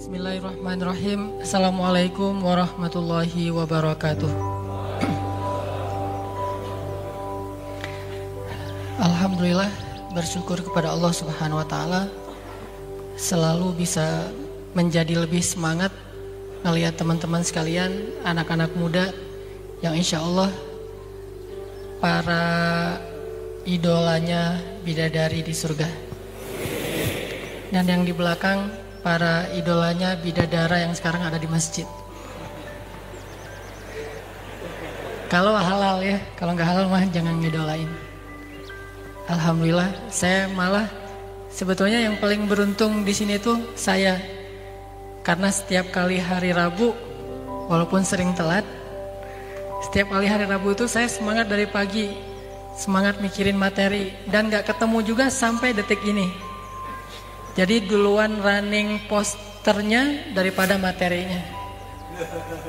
Bismillahirrahmanirrahim. Assalamualaikum warahmatullahi wabarakatuh. Alhamdulillah, bersyukur kepada Allah Subhanahu wa taala selalu bisa menjadi lebih semangat melihat teman-teman sekalian, anak-anak muda yang insya Allah para idolanya bidadari di surga. Dan yang di belakang para idolanya bidadara yang sekarang ada di masjid. Kalau halal ya, kalau nggak halal mah jangan ngidolain. Alhamdulillah, saya malah sebetulnya yang paling beruntung di sini tuh saya, karena setiap kali hari Rabu, walaupun sering telat, setiap kali hari Rabu itu saya semangat dari pagi, semangat mikirin materi, dan nggak ketemu juga sampai detik ini. Jadi duluan running posternya daripada materinya.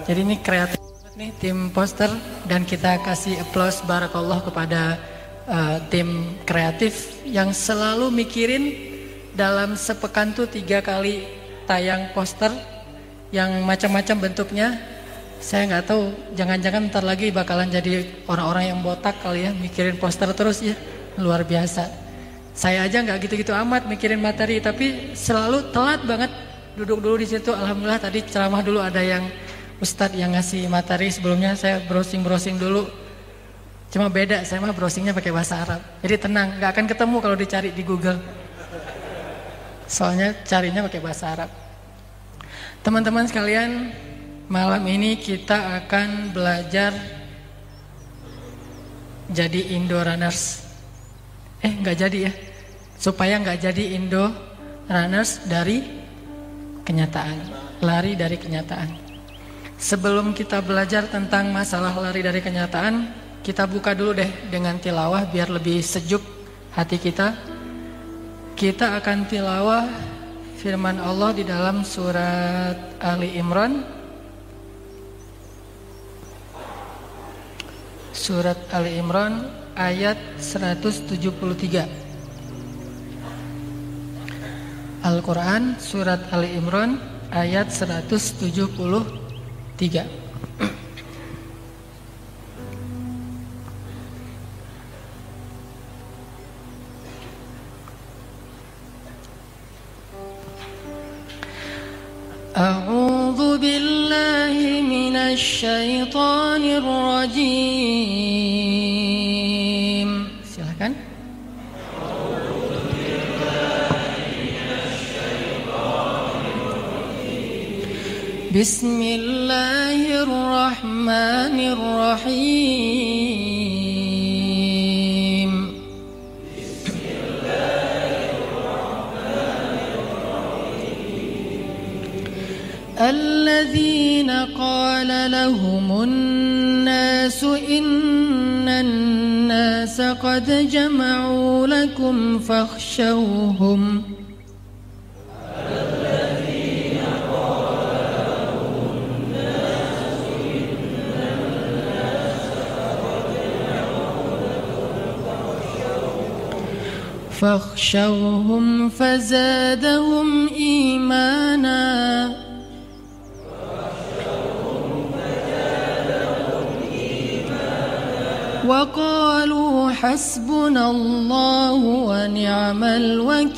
Jadi ini kreatif banget nih tim poster, dan kita kasih applause barakallah kepada tim kreatif yang selalu mikirin dalam sepekan tuh 3 kali tayang poster yang macam-macam bentuknya. Saya nggak tahu, jangan-jangan ntar lagi bakalan jadi orang-orang yang botak kali ya, mikirin poster terus ya, luar biasa. Saya aja nggak gitu-gitu amat mikirin materi, tapi selalu telat banget. Duduk dulu di situ, alhamdulillah tadi ceramah dulu ada yang ustadz yang ngasih materi, sebelumnya saya browsing dulu. Cuma beda, saya mah browsingnya pakai bahasa Arab. Jadi tenang, nggak akan ketemu kalau dicari di Google. Soalnya carinya pakai bahasa Arab. Teman-teman sekalian, malam ini kita akan belajar jadi Indo Runners. Nggak jadi ya. Supaya nggak jadi Indo Runners dari kenyataan, lari dari kenyataan. Sebelum kita belajar tentang masalah lari dari kenyataan, kita buka dulu deh dengan tilawah biar lebih sejuk hati kita. Kita akan tilawah firman Allah di dalam surat Ali Imran. Surat Ali Imran ayat 173. Al-Quran surat Ali Imran ayat 173. A'udzu billahi minasy syaithanir rajim. Silakan. Bismillahirrahmanirrahim. Alladzina qala lahumun nasu innan nasa qad jama'u lakum fakhshawhum. فاخشوهم فزادهم إيمانا وقالوا حسبنا الله ونعم الوكيل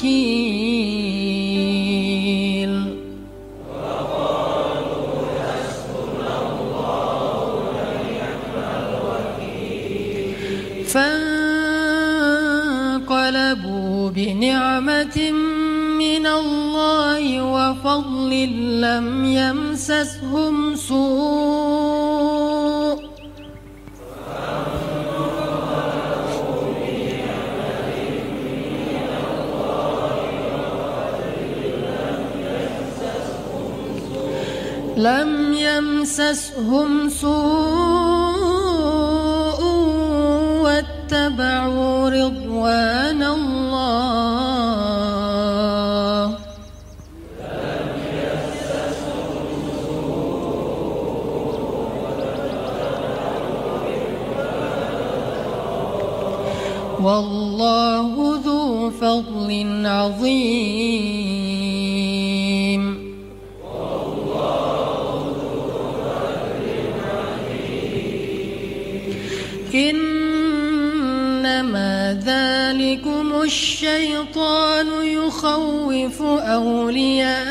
فانقلبوا بنعمة من الله وفضل لم يمسسهم سوء لم يمسسهم سوء واتبعوا رضوان الله والله ذو فضل عظيم إنما ذلكم الشيطان يخوف أولياءه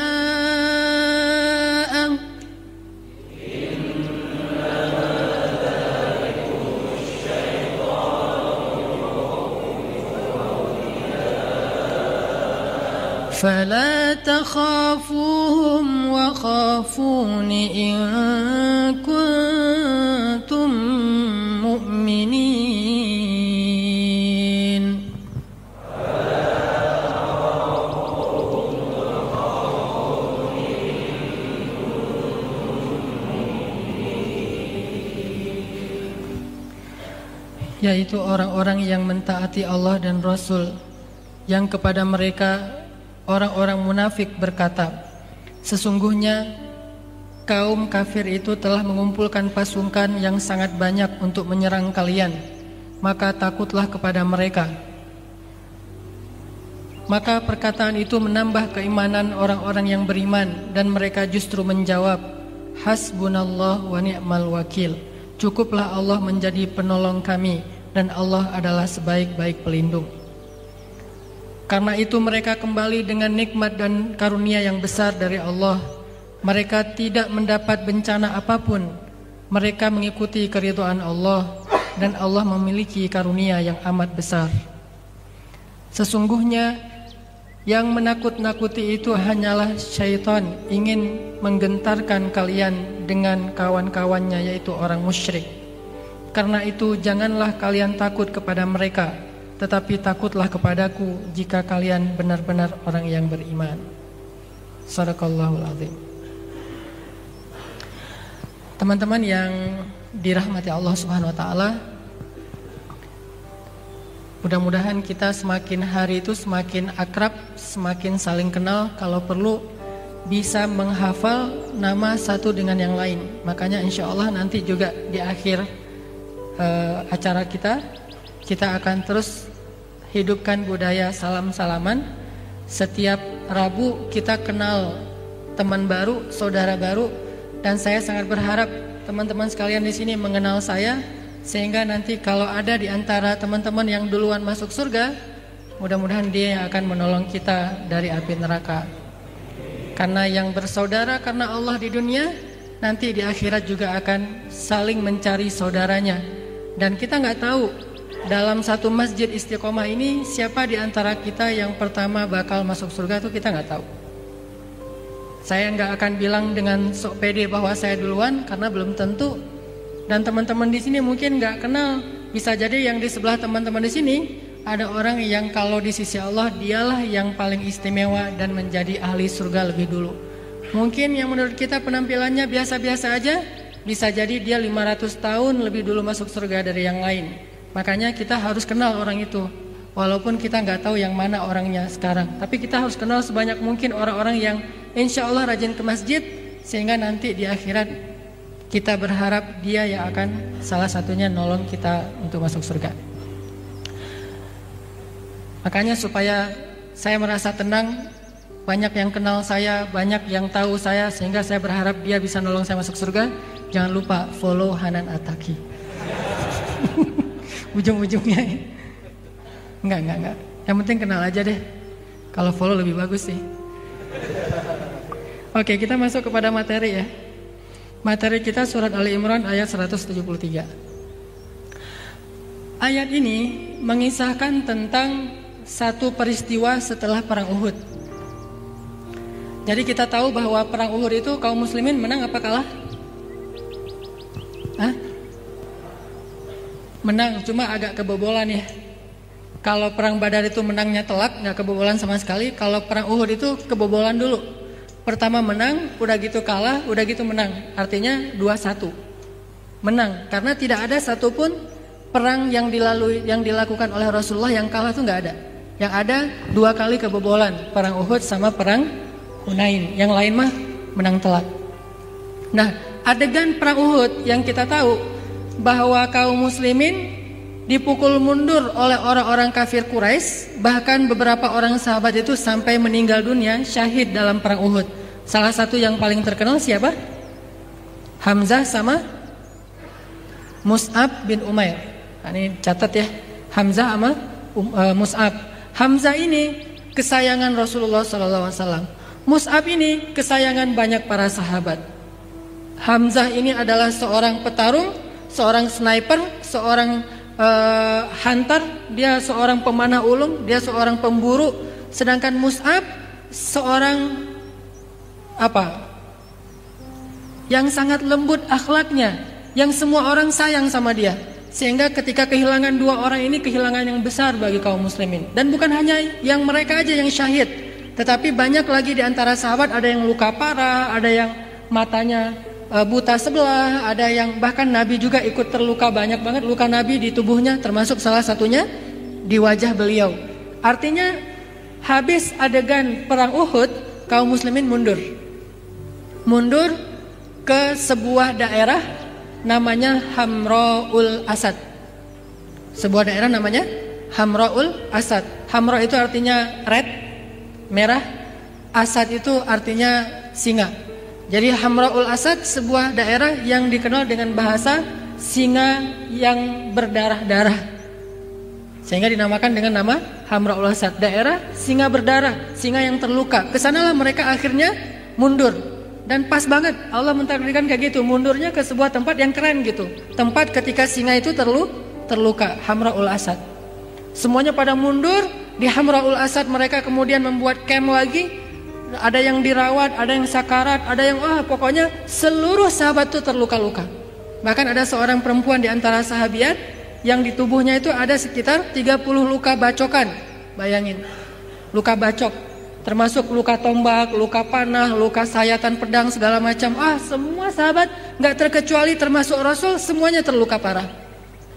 فلا تخافوهم وخافون إن كنتم مؤمنين. Yaitu orang-orang yang mentaati Allah dan Rasul, yang kepada mereka orang-orang munafik berkata, sesungguhnya kaum kafir itu telah mengumpulkan pasukan yang sangat banyak untuk menyerang kalian, maka takutlah kepada mereka. Maka perkataan itu menambah keimanan orang-orang yang beriman, dan mereka justru menjawab, hasbunallah wa ni'mal wakil, cukuplah Allah menjadi penolong kami, dan Allah adalah sebaik-baik pelindung. Karena itu mereka kembali dengan nikmat dan karunia yang besar dari Allah. Mereka tidak mendapat bencana apapun. Mereka mengikuti keridhaan Allah, dan Allah memiliki karunia yang amat besar. Sesungguhnya yang menakut-nakuti itu hanyalah syaitan, ingin menggentarkan kalian dengan kawan-kawannya, yaitu orang musyrik. Karena itu janganlah kalian takut kepada mereka, tetapi takutlah kepadaku jika kalian benar-benar orang yang beriman. Shadaqallahul azim. Teman-teman yang dirahmati Allah Subhanahu wa taala, mudah-mudahan kita semakin hari itu semakin akrab, semakin saling kenal. Kalau perlu bisa menghafal nama satu dengan yang lain. Makanya insya Allah nanti juga di akhir acara kita akan terus hidupkan budaya salam-salaman. Setiap Rabu kita kenal teman baru, saudara baru, dan saya sangat berharap teman-teman sekalian di sini mengenal saya, sehingga nanti kalau ada di antara teman-teman yang duluan masuk surga, mudah-mudahan dia yang akan menolong kita dari api neraka. Karena yang bersaudara karena Allah di dunia, nanti di akhirat juga akan saling mencari saudaranya. Dan kita nggak tahu dalam satu masjid Istiqomah ini siapa di antara kita yang pertama bakal masuk surga, itu kita nggak tahu. Saya nggak akan bilang dengan sok pede bahwa saya duluan, karena belum tentu. Dan teman-teman di sini mungkin nggak kenal. Bisa jadi yang di sebelah teman-teman di sini ada orang yang kalau di sisi Allah dialah yang paling istimewa dan menjadi ahli surga lebih dulu. Mungkin yang menurut kita penampilannya biasa-biasa aja, bisa jadi dia 500 tahun lebih dulu masuk surga dari yang lain. Makanya kita harus kenal orang itu, walaupun kita nggak tahu yang mana orangnya sekarang. Tapi kita harus kenal sebanyak mungkin orang-orang yang insya Allah rajin ke masjid, sehingga nanti di akhirat kita berharap dia yang akan salah satunya nolong kita untuk masuk surga. Makanya supaya saya merasa tenang, banyak yang kenal saya, banyak yang tahu saya, sehingga saya berharap dia bisa nolong saya masuk surga. Jangan lupa follow Hanan Attaqi. Ujung-ujungnya enggak. Yang penting kenal aja deh. Kalau follow lebih bagus sih. Oke, kita masuk kepada materi ya. Materi kita surat Ali Imran ayat 173. Ayat ini mengisahkan tentang satu peristiwa setelah perang Uhud. Jadi kita tahu bahwa perang Uhud itu kaum muslimin menang apa kalah? Menang, cuma agak kebobolan ya. Kalau perang Badar itu menangnya telak, nggak kebobolan sama sekali. Kalau perang Uhud itu kebobolan dulu. Pertama menang, udah gitu kalah, udah gitu menang. Artinya 2-1 menang. Karena tidak ada satupun perang yang dilakukan oleh Rasulullah yang kalah tuh nggak ada. Yang ada 2 kali kebobolan, perang Uhud sama perang Hunain. Yang lain mah menang telak. Nah, adegan perang Uhud yang kita tahu bahwa kaum muslimin dipukul mundur oleh orang-orang kafir Quraisy, bahkan beberapa orang sahabat itu sampai meninggal dunia syahid dalam perang Uhud. Salah satu yang paling terkenal siapa? Hamzah sama Mus'ab bin Umair. Nah, ini catat ya, Hamzah sama Mus'ab. Hamzah ini kesayangan Rasulullah SAW. Mus'ab ini kesayangan banyak para sahabat. Hamzah ini adalah seorang petarung, seorang sniper, seorang hunter, dia seorang pemanah ulung, dia seorang pemburu. Sedangkan Mus'ab seorang yang sangat lembut akhlaknya, yang semua orang sayang sama dia. Sehingga ketika kehilangan dua orang ini kehilangan yang besar bagi kaum muslimin. Dan bukan hanya yang mereka aja yang syahid, tetapi banyak lagi di antara sahabat, ada yang luka parah, ada yang matanya buta sebelah, ada yang bahkan Nabi juga ikut terluka, banyak banget luka Nabi di tubuhnya, termasuk salah satunya di wajah beliau. Artinya habis adegan perang Uhud, kaum muslimin mundur ke sebuah daerah namanya Hamra'ul Asad. Sebuah daerah namanya Hamra'ul Asad. Hamra itu artinya red, merah. Asad itu artinya singa. Jadi Hamra'ul Asad sebuah daerah yang dikenal dengan bahasa singa yang berdarah-darah, sehingga dinamakan dengan nama Hamra'ul Asad. Daerah singa berdarah, singa yang terluka. Kesanalah mereka akhirnya mundur. Dan pas banget Allah mentakdirkan kayak gitu, mundurnya ke sebuah tempat yang keren gitu. Tempat ketika singa itu terluka, Hamra'ul Asad. Semuanya pada mundur. Di Hamra'ul Asad mereka kemudian membuat camp lagi. Ada yang dirawat, ada yang sakarat, ada yang pokoknya seluruh sahabat itu terluka-luka. Bahkan ada seorang perempuan di antara sahabiat yang di tubuhnya itu ada sekitar 30 luka bacokan. Bayangin, luka bacok. Termasuk luka tombak, luka panah, luka sayatan pedang, segala macam. Semua sahabat gak terkecuali termasuk Rasul, semuanya terluka parah.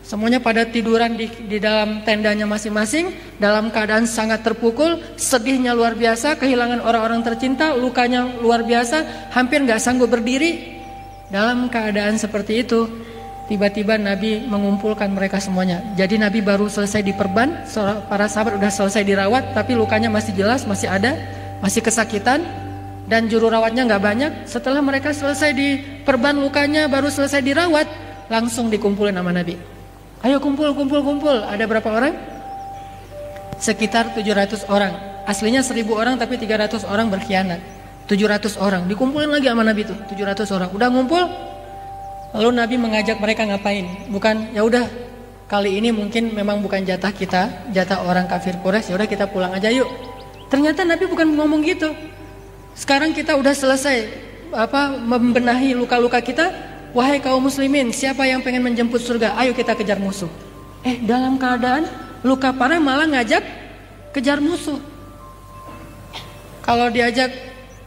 Semuanya pada tiduran di dalam tendanya masing-masing, dalam keadaan sangat terpukul, sedihnya luar biasa, kehilangan orang-orang tercinta, lukanya luar biasa, hampir gak sanggup berdiri. Dalam keadaan seperti itu, tiba-tiba Nabi mengumpulkan mereka semuanya. Jadi Nabi baru selesai diperban, para sahabat udah selesai dirawat, tapi lukanya masih jelas, masih ada, masih kesakitan, dan juru rawatnya gak banyak. Setelah mereka selesai diperban lukanya, baru selesai dirawat, langsung dikumpulin sama Nabi. Ayo kumpul. Ada berapa orang? Sekitar 700 orang. Aslinya 1000 orang, tapi 300 orang berkhianat. 700 orang dikumpulin lagi sama Nabi tuh, 700 orang. Udah ngumpul. Lalu Nabi mengajak mereka ngapain? Bukan ya udah kali ini mungkin memang bukan jatah kita, jatah orang kafir Quraisy, ya udah kita pulang aja yuk. Ternyata Nabi bukan ngomong gitu. Sekarang kita udah selesai membenahi luka-luka kita. Wahai kaum muslimin, siapa yang pengen menjemput surga? Ayo kita kejar musuh. Dalam keadaan luka parah malah ngajak kejar musuh. Kalau diajak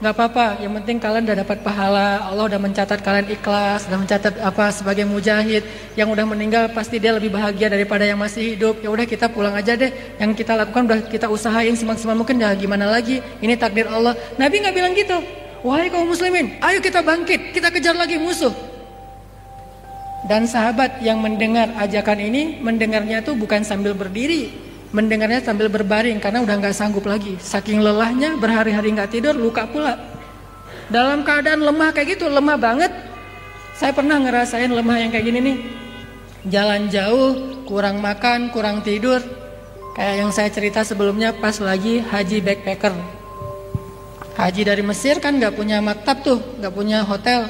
nggak apa-apa, yang penting kalian udah dapat pahala, Allah udah mencatat kalian ikhlas, udah mencatat sebagai mujahid. Yang udah meninggal pasti dia lebih bahagia daripada yang masih hidup. Ya udah kita pulang aja deh. Yang kita lakukan udah kita usahain semaksimal mungkin, ya gimana lagi? Ini takdir Allah. Nabi nggak bilang gitu. Wahai kaum muslimin, ayo kita bangkit, kita kejar lagi musuh. Dan sahabat yang mendengar ajakan ini, mendengarnya tuh bukan sambil berdiri, mendengarnya sambil berbaring karena udah nggak sanggup lagi. Saking lelahnya, berhari-hari nggak tidur, luka pula. Dalam keadaan lemah kayak gitu, lemah banget. Saya pernah ngerasain lemah yang kayak gini nih. Jalan jauh, kurang makan, kurang tidur. Kayak yang saya cerita sebelumnya pas lagi haji backpacker. Haji dari Mesir kan nggak punya maktab tuh, nggak punya hotel.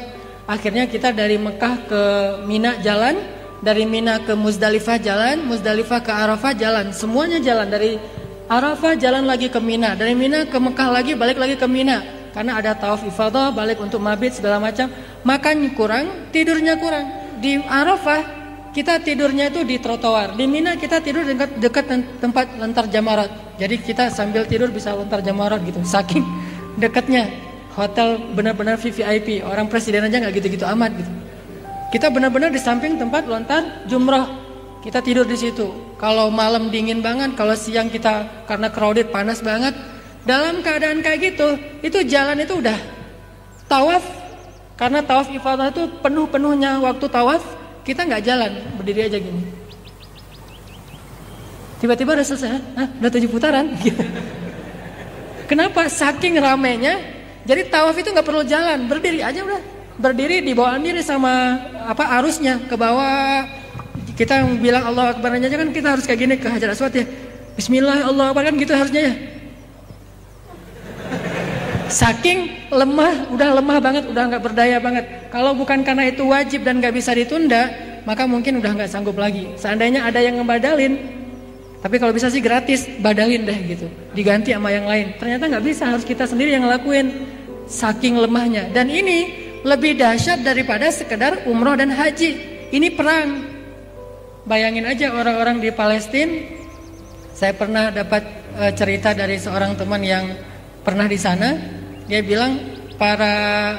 Akhirnya kita dari Mekah ke Mina jalan, dari Mina ke Muzdalifah jalan, Muzdalifah ke Arafah jalan, semuanya jalan. Dari Arafah jalan lagi ke Mina, dari Mina ke Mekah lagi, balik lagi ke Mina. Karena ada tawaf ifadah, balik untuk mabit segala macam. Makan kurang, tidurnya kurang. Di Arafah kita tidurnya itu di trotoar, di Mina kita tidur dekat tempat lontar jamarat. Jadi kita sambil tidur bisa lontar jamarat gitu, saking dekatnya. Hotel benar-benar VVIP, orang presiden aja nggak gitu-gitu amat gitu. Kita benar-benar di samping tempat lontar jumrah. Kita tidur di situ. Kalau malam dingin banget, kalau siang kita karena crowded panas banget. Dalam keadaan kayak gitu, itu jalan itu udah tawaf. Karena tawaf ifadah itu penuh-penuhnya waktu tawaf, kita nggak jalan, berdiri aja gini. Tiba-tiba udah selesai, udah 7 putaran. Kenapa? Saking ramenya. Jadi tawaf itu nggak perlu jalan, berdiri aja udah. Berdiri, dibawa diri sama arusnya ke bawah. Kita bilang Allah Akbar aja kan kita harus kayak gini ke Hajar Aswad ya. Bismillah Allah Akbar kan gitu harusnya ya. Saking lemah, udah lemah banget, udah nggak berdaya banget. Kalau bukan karena itu wajib dan nggak bisa ditunda, maka mungkin udah nggak sanggup lagi. Seandainya ada yang ngebadalin, tapi kalau bisa sih gratis, badalin deh gitu, diganti sama yang lain. Ternyata nggak bisa, harus kita sendiri yang ngelakuin. Saking lemahnya. Dan ini lebih dahsyat daripada sekedar umroh dan haji. Ini perang. Bayangin aja orang-orang di Palestina. Saya pernah dapat cerita dari seorang teman yang pernah di sana. Dia bilang para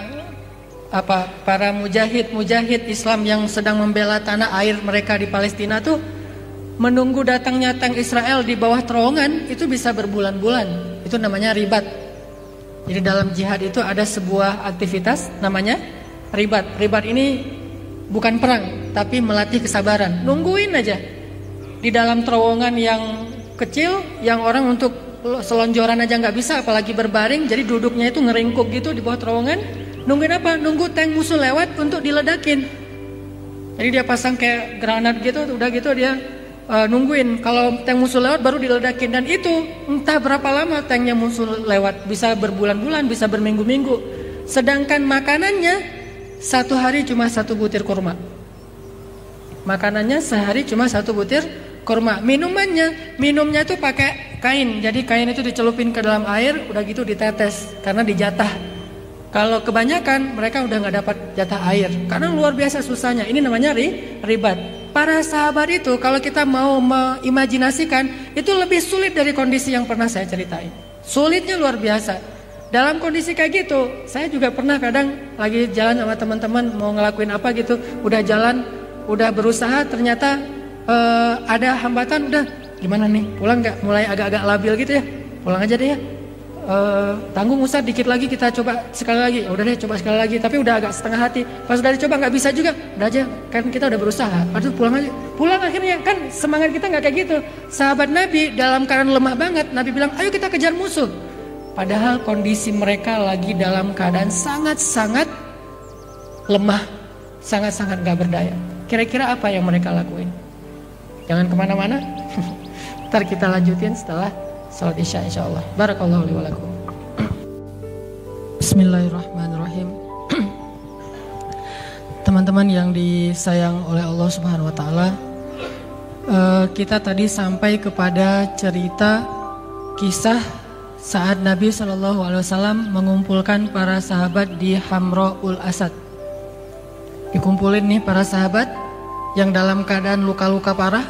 mujahid Islam yang sedang membela tanah air mereka di Palestina tuh menunggu datangnya tank Israel di bawah terowongan itu bisa berbulan-bulan. Itu namanya ribat. Jadi dalam jihad itu ada sebuah aktivitas namanya ribat. Ribat ini bukan perang, tapi melatih kesabaran. Nungguin aja di dalam terowongan yang kecil, yang orang untuk selonjoran aja nggak bisa, apalagi berbaring. Jadi duduknya itu ngeringkuk gitu di bawah terowongan. Nungguin apa? Nunggu tank musuh lewat untuk diledakin. Jadi dia pasang kayak granat gitu, udah gitu dia nungguin kalau tank musuh lewat baru diledakin. Dan itu entah berapa lama tanknya musuh lewat, bisa berbulan-bulan, bisa berminggu-minggu. Sedangkan makanannya satu hari cuma 1 butir kurma. Makanannya sehari cuma 1 butir kurma. Minumnya tuh pakai kain. Jadi kain itu dicelupin ke dalam air, udah gitu ditetes karena dijatah. Kalau kebanyakan mereka udah nggak dapat jatah air karena luar biasa susahnya. Ini namanya ribat. Para sahabat itu kalau kita mau mengimajinasikan itu lebih sulit dari kondisi yang pernah saya ceritain. Sulitnya luar biasa. Dalam kondisi kayak gitu, saya juga pernah kadang lagi jalan sama teman-teman mau ngelakuin apa gitu, udah jalan, udah berusaha, ternyata ada hambatan, udah gimana nih, pulang nggak? Mulai agak-agak labil gitu ya, pulang aja deh ya. Tanggung Ustaz, dikit lagi kita coba sekali lagi. Udah deh coba sekali lagi, tapi udah agak setengah hati. Pas udah dicoba nggak bisa juga, udah aja kan kita udah berusaha. Aduh pulang aja. Pulang akhirnya kan semangat kita nggak kayak gitu. Sahabat Nabi dalam keadaan lemah banget, Nabi bilang ayo kita kejar musuh. Padahal kondisi mereka lagi dalam keadaan sangat-sangat lemah, sangat-sangat nggak berdaya. Kira-kira apa yang mereka lakuin? Jangan kemana-mana. Ntar kita lanjutin setelah salat isya insyaallah. Barakallahu li wa lakum. Bismillahirrahmanirrahim. Teman-teman yang disayang oleh Allah Subhanahu wa taala, kita tadi sampai kepada cerita kisah saat Nabi SAW mengumpulkan para sahabat di Hamra'ul Asad. Dikumpulin nih para sahabat yang dalam keadaan luka-luka parah,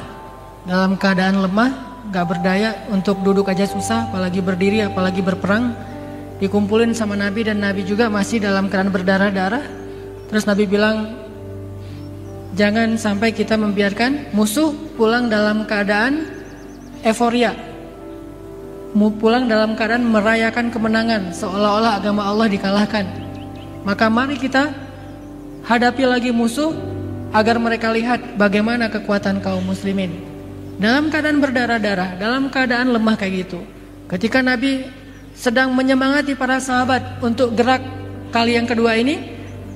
dalam keadaan lemah, gak berdaya, untuk duduk aja susah, apalagi berdiri, apalagi berperang. Dikumpulin sama Nabi dan Nabi juga masih dalam keadaan berdarah-darah. Terus Nabi bilang, jangan sampai kita membiarkan musuh pulang dalam keadaan euforia, pulang dalam keadaan merayakan kemenangan, seolah-olah agama Allah dikalahkan. Maka mari kita hadapi lagi musuh agar mereka lihat bagaimana kekuatan kaum muslimin. Dalam keadaan berdarah-darah, dalam keadaan lemah kayak gitu. Ketika Nabi sedang menyemangati para sahabat untuk gerak kali yang kedua ini,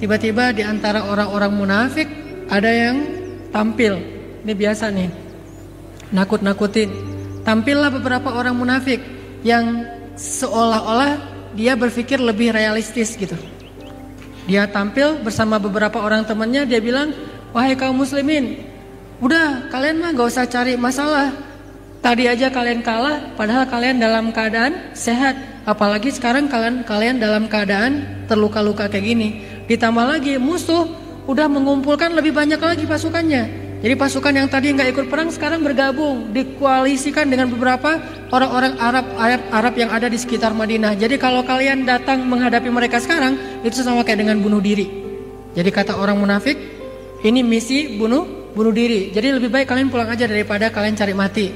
tiba-tiba di antara orang-orang munafik ada yang tampil. Ini biasa nih, nakut-nakutin. Tampillah beberapa orang munafik yang seolah-olah dia berpikir lebih realistis gitu. Dia tampil bersama beberapa orang temannya, dia bilang, wahai kaum muslimin, udah kalian mah gak usah cari masalah. Tadi aja kalian kalah, padahal kalian dalam keadaan sehat. Apalagi sekarang kalian dalam keadaan terluka-luka kayak gini. Ditambah lagi musuh udah mengumpulkan lebih banyak lagi pasukannya. Jadi pasukan yang tadi nggak ikut perang sekarang bergabung, dikoalisikan dengan beberapa orang-orang Arab yang ada di sekitar Madinah. Jadi kalau kalian datang menghadapi mereka sekarang, itu sama kayak dengan bunuh diri. Jadi kata orang munafik, ini misi bunuh diri. Jadi lebih baik kalian pulang aja daripada kalian cari mati.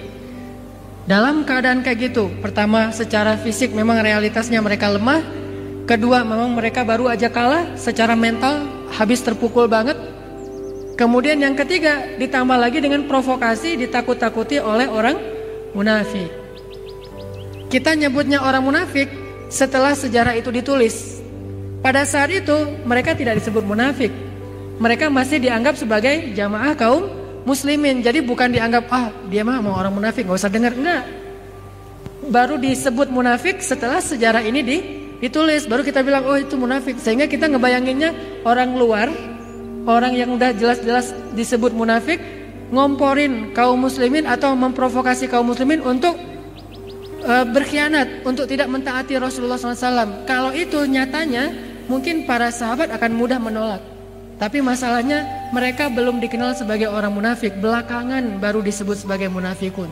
Dalam keadaan kayak gitu, pertama secara fisik memang realitasnya mereka lemah. Kedua memang mereka baru aja kalah, secara mental habis terpukul banget. Kemudian yang ketiga ditambah lagi dengan provokasi, ditakut-takuti oleh orang munafik. Kita nyebutnya orang munafik setelah sejarah itu ditulis. Pada saat itu mereka tidak disebut munafik. Mereka masih dianggap sebagai jamaah kaum muslimin. Jadi bukan dianggap dia mah mau orang munafik, nggak usah dengar. Enggak. Baru disebut munafik setelah sejarah ini ditulis, baru kita bilang oh itu munafik. Sehingga kita ngebayanginnya orang luar, orang yang udah jelas-jelas disebut munafik, ngomporin kaum muslimin atau memprovokasi kaum muslimin untuk berkhianat, untuk tidak mentaati Rasulullah SAW. Kalau itu nyatanya mungkin para sahabat akan mudah menolak. Tapi masalahnya mereka belum dikenal sebagai orang munafik, belakangan baru disebut sebagai munafikun.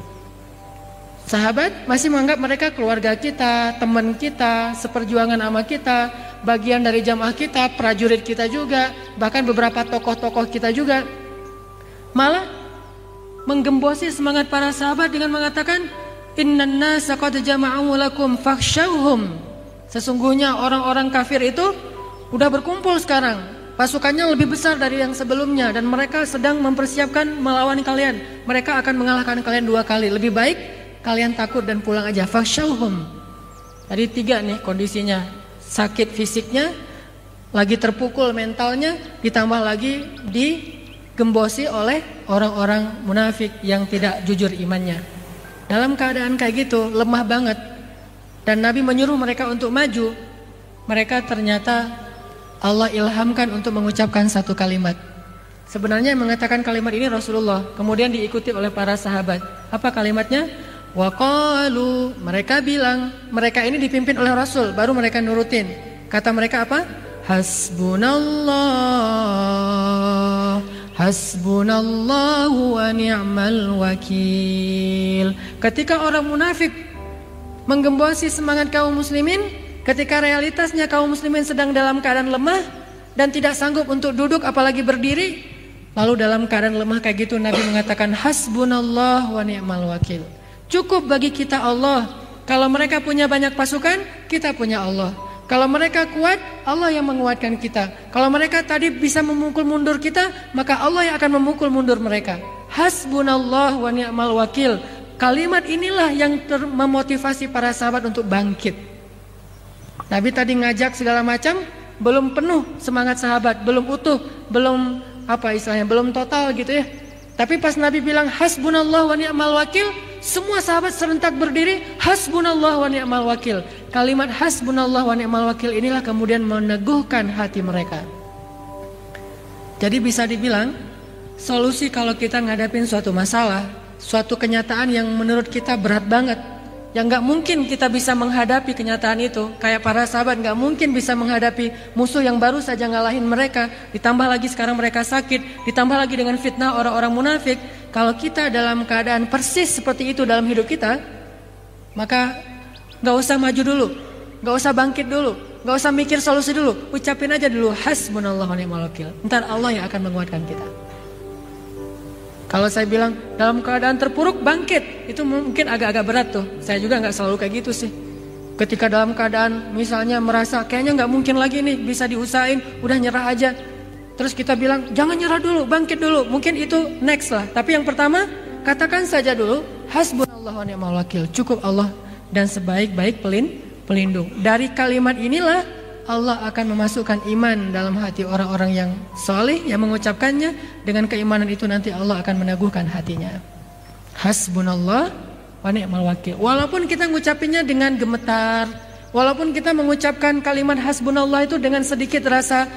Sahabat masih menganggap mereka keluarga kita, teman kita, seperjuangan sama kita, bagian dari jamaah kita, prajurit kita juga, bahkan beberapa tokoh-tokoh kita juga. Malah menggembosi semangat para sahabat dengan mengatakan, Innan nasa qad jama'u lakum fakhshawhum. Sesungguhnya orang-orang kafir itu udah berkumpul sekarang. Pasukannya lebih besar dari yang sebelumnya dan mereka sedang mempersiapkan melawan kalian. Mereka akan mengalahkan kalian 2 kali. Lebih baik kalian takut dan pulang aja. Fakhshawhum. Tadi 3 nih kondisinya. Sakit fisiknya, lagi terpukul mentalnya, ditambah lagi digembosi oleh orang-orang munafik yang tidak jujur imannya. Dalam keadaan kayak gitu, lemah banget. Dan Nabi menyuruh mereka untuk maju. Mereka ternyata Allah ilhamkan untuk mengucapkan satu kalimat. Sebenarnya yang mengatakan kalimat ini Rasulullah, kemudian diikuti oleh para sahabat. Apa kalimatnya? Waqalu, mereka bilang, mereka ini dipimpin oleh Rasul, baru mereka nurutin. Kata mereka apa? Hasbunallah, hasbunallahu wa ni'mal wakil. Ketika orang munafik menggembosi semangat kaum muslimin, ketika realitasnya kaum muslimin sedang dalam keadaan lemah dan tidak sanggup untuk duduk apalagi berdiri, lalu dalam keadaan lemah kayak gitu Nabi mengatakan hasbunallah wa ni'mal wakil. Cukup bagi kita Allah. Kalau mereka punya banyak pasukan, kita punya Allah. Kalau mereka kuat, Allah yang menguatkan kita. Kalau mereka tadi bisa memukul mundur kita, maka Allah yang akan memukul mundur mereka. Hasbunallah wa ni'mal wakil. Kalimat inilah yang memotivasi para sahabat untuk bangkit. Nabi tadi ngajak segala macam, belum penuh semangat sahabat, belum utuh, belum belum total gitu ya. Tapi pas Nabi bilang hasbunallah wa ni'mal wakil, semua sahabat serentak berdiri, hasbunallah wa ni'mal wakil. Kalimat hasbunallah wa ni'mal wakil inilah kemudian meneguhkan hati mereka. Jadi bisa dibilang solusi kalau kita ngadapin suatu masalah, suatu kenyataan yang menurut kita berat banget, yang gak mungkin kita bisa menghadapi kenyataan itu. Kayak para sahabat gak mungkin bisa menghadapi musuh yang baru saja ngalahin mereka, ditambah lagi sekarang mereka sakit, ditambah lagi dengan fitnah orang-orang munafik. Kalau kita dalam keadaan persis seperti itu dalam hidup kita, maka gak usah maju dulu, gak usah bangkit dulu, gak usah mikir solusi dulu, ucapin aja dulu hasbunallah wa ni'mal wakil. Ntar Allah yang akan menguatkan kita. Kalau saya bilang dalam keadaan terpuruk bangkit, itu mungkin agak-agak berat tuh. Saya juga nggak selalu kayak gitu sih. Ketika dalam keadaan misalnya merasa kayaknya nggak mungkin lagi nih bisa diusahain, udah nyerah aja. Terus kita bilang jangan nyerah dulu, bangkit dulu. Mungkin itu next lah. Tapi yang pertama katakan saja dulu hasbunallah wa ni'mal wakil. Cukup Allah dan sebaik-baik pelindung. Dari kalimat inilah Allah akan memasukkan iman dalam hati orang-orang yang soleh yang mengucapkannya. Dengan keimanan itu nanti Allah akan meneguhkan hatinya. Hasbunallah wa ni'mal wakil. Walaupun kita mengucapinnya dengan gemetar, walaupun kita mengucapkan kalimat hasbunallah itu dengan sedikit rasa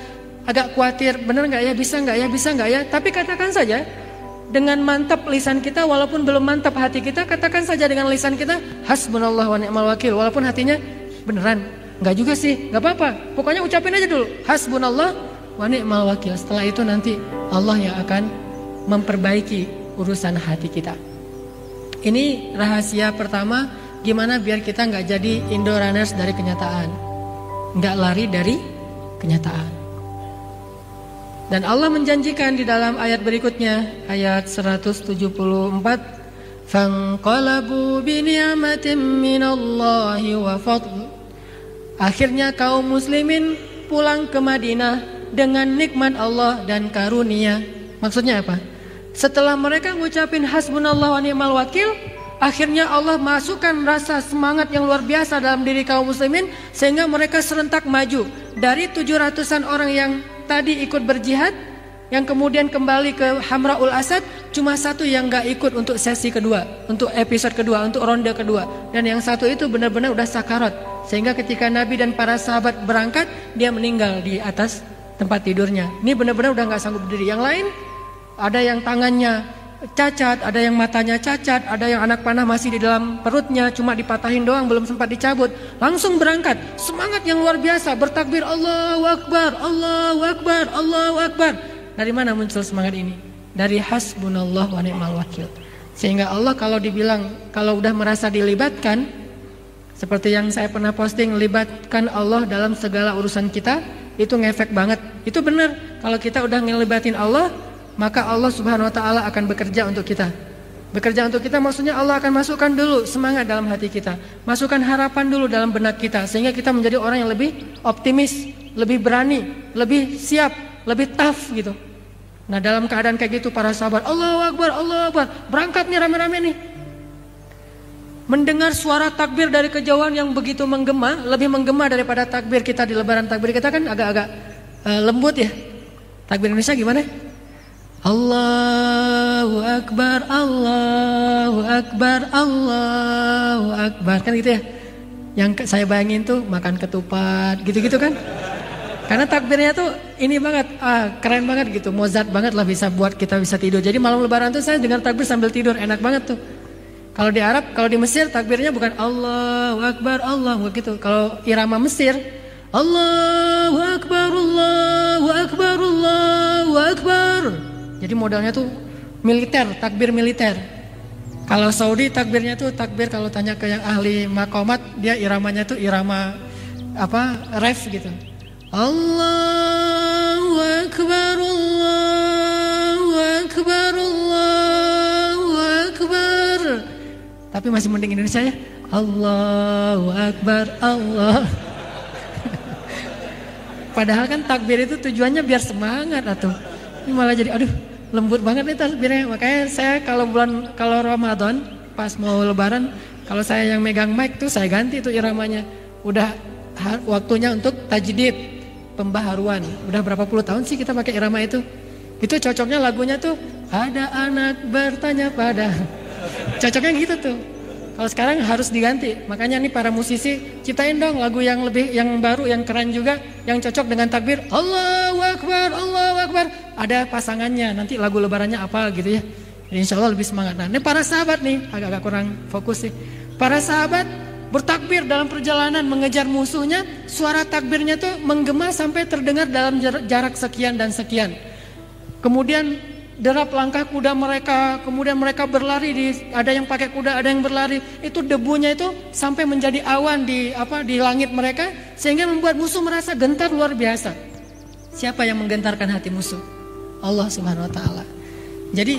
agak khawatir, benar nggak ya, bisa nggak ya, bisa nggak ya, tapi katakan saja dengan mantap lisan kita, walaupun belum mantap hati kita, katakan saja dengan lisan kita hasbunallah wa ni'mal wakil, walaupun hatinya beneran nggak juga sih, nggak apa-apa. Pokoknya ucapin aja dulu hasbunallah wa ni'mal wakil. Setelah itu nanti Allah yang akan memperbaiki urusan hati kita. Ini rahasia pertama, gimana biar kita nggak jadi Indo-runners dari kenyataan, nggak lari dari kenyataan. Dan Allah menjanjikan di dalam ayat berikutnya, ayat 174, fanqalabu bi ni'matin minallahi wa fadl. Akhirnya kaum muslimin pulang ke Madinah dengan nikmat Allah dan karunia. Maksudnya apa? Setelah mereka ngucapin hasbunallah wa ni'mal wakil, akhirnya Allah masukkan rasa semangat yang luar biasa dalam diri kaum muslimin, sehingga mereka serentak maju. Dari 700-an orang yang tadi ikut berjihad, yang kemudian kembali ke Hamraul Asad, cuma satu yang gak ikut untuk sesi kedua, untuk episode kedua, untuk ronde kedua. Dan yang satu itu benar-benar udah sakarat. Sehingga ketika Nabi dan para sahabat berangkat, dia meninggal di atas tempat tidurnya. Ini benar-benar udah gak sanggup berdiri. Yang lain, ada yang tangannya cacat, ada yang matanya cacat, ada yang anak panah masih di dalam perutnya, cuma dipatahin doang, belum sempat dicabut. Langsung berangkat, semangat yang luar biasa, bertakbir Allahu Akbar, Allahu Akbar, Allahu Akbar. Dari mana muncul semangat ini? Dari hasbunallah wa ni'mal wakil. Sehingga Allah kalau dibilang, kalau udah merasa dilibatkan, seperti yang saya pernah posting, libatkan Allah dalam segala urusan kita, itu ngefek banget. Itu benar, kalau kita udah ngelibatin Allah, maka Allah Subhanahu wa taala akan bekerja untuk kita. Bekerja untuk kita maksudnya Allah akan masukkan dulu semangat dalam hati kita, masukkan harapan dulu dalam benak kita, sehingga kita menjadi orang yang lebih optimis, lebih berani, lebih siap, lebih tough gitu. Nah, dalam keadaan kayak gitu para sahabat Allahu Akbar, Allahu Akbar, berangkat nih rame-rame nih. Mendengar suara takbir dari kejauhan yang begitu menggema, lebih menggema daripada takbir kita di lebaran. Takbir kita kan agak-agak lembut ya. Takbir Indonesia gimana? Allahu Akbar, Allahu Akbar, Allahu Akbar. Kan gitu ya. Yang saya bayangin tuh makan ketupat, gitu-gitu kan. Karena takbirnya tuh ini banget, keren banget gitu. Mozart banget lah bisa buat kita bisa tidur. Jadi malam lebaran tuh saya dengar takbir sambil tidur, enak banget tuh. Kalau di Arab, kalau di Mesir takbirnya bukan Allahu Akbar, Allahu gitu. Kalau irama Mesir, Allahu Akbar, Allahu Akbar, Allahu Akbar. Jadi modalnya tuh militer, takbir militer. Kalau Saudi takbirnya tuh takbir, kalau tanya ke yang ahli makomat, dia iramanya tuh irama ref gitu. Allahu Akbar, Allahu Akbar, Allahu Akbar. Tapi masih mending Indonesia ya. Allahu Akbar, Allah. Padahal kan takbir itu tujuannya biar semangat atau ini malah jadi aduh lembut banget nih takbirnya. Makanya saya kalau Ramadan pas mau lebaran, kalau saya yang megang mic tuh saya ganti tuh iramanya. Udah waktunya untuk tajdid, pembaharuan. Udah berapa puluh tahun sih kita pakai irama itu. Itu cocoknya lagunya tuh ada anak bertanya pada. Cocoknya gitu tuh. Kalau sekarang harus diganti. Makanya nih para musisi ciptain dong lagu yang baru, yang keren juga, yang cocok dengan takbir Allahu Akbar, Allahu Akbar. Ada pasangannya, nanti lagu lebarannya apa gitu ya. Jadi insya Allah lebih semangat. Nah ini para sahabat nih, agak-agak kurang fokus sih. Para sahabat bertakbir dalam perjalanan mengejar musuhnya, suara takbirnya tuh menggema sampai terdengar dalam jarak sekian dan sekian. Kemudian derap langkah kuda mereka, kemudian mereka berlari, ada yang pakai kuda, ada yang berlari. Itu debunya itu sampai menjadi awan di langit mereka, sehingga membuat musuh merasa gentar luar biasa. Siapa yang menggentarkan hati musuh? Allah Subhanahu wa taala. Jadi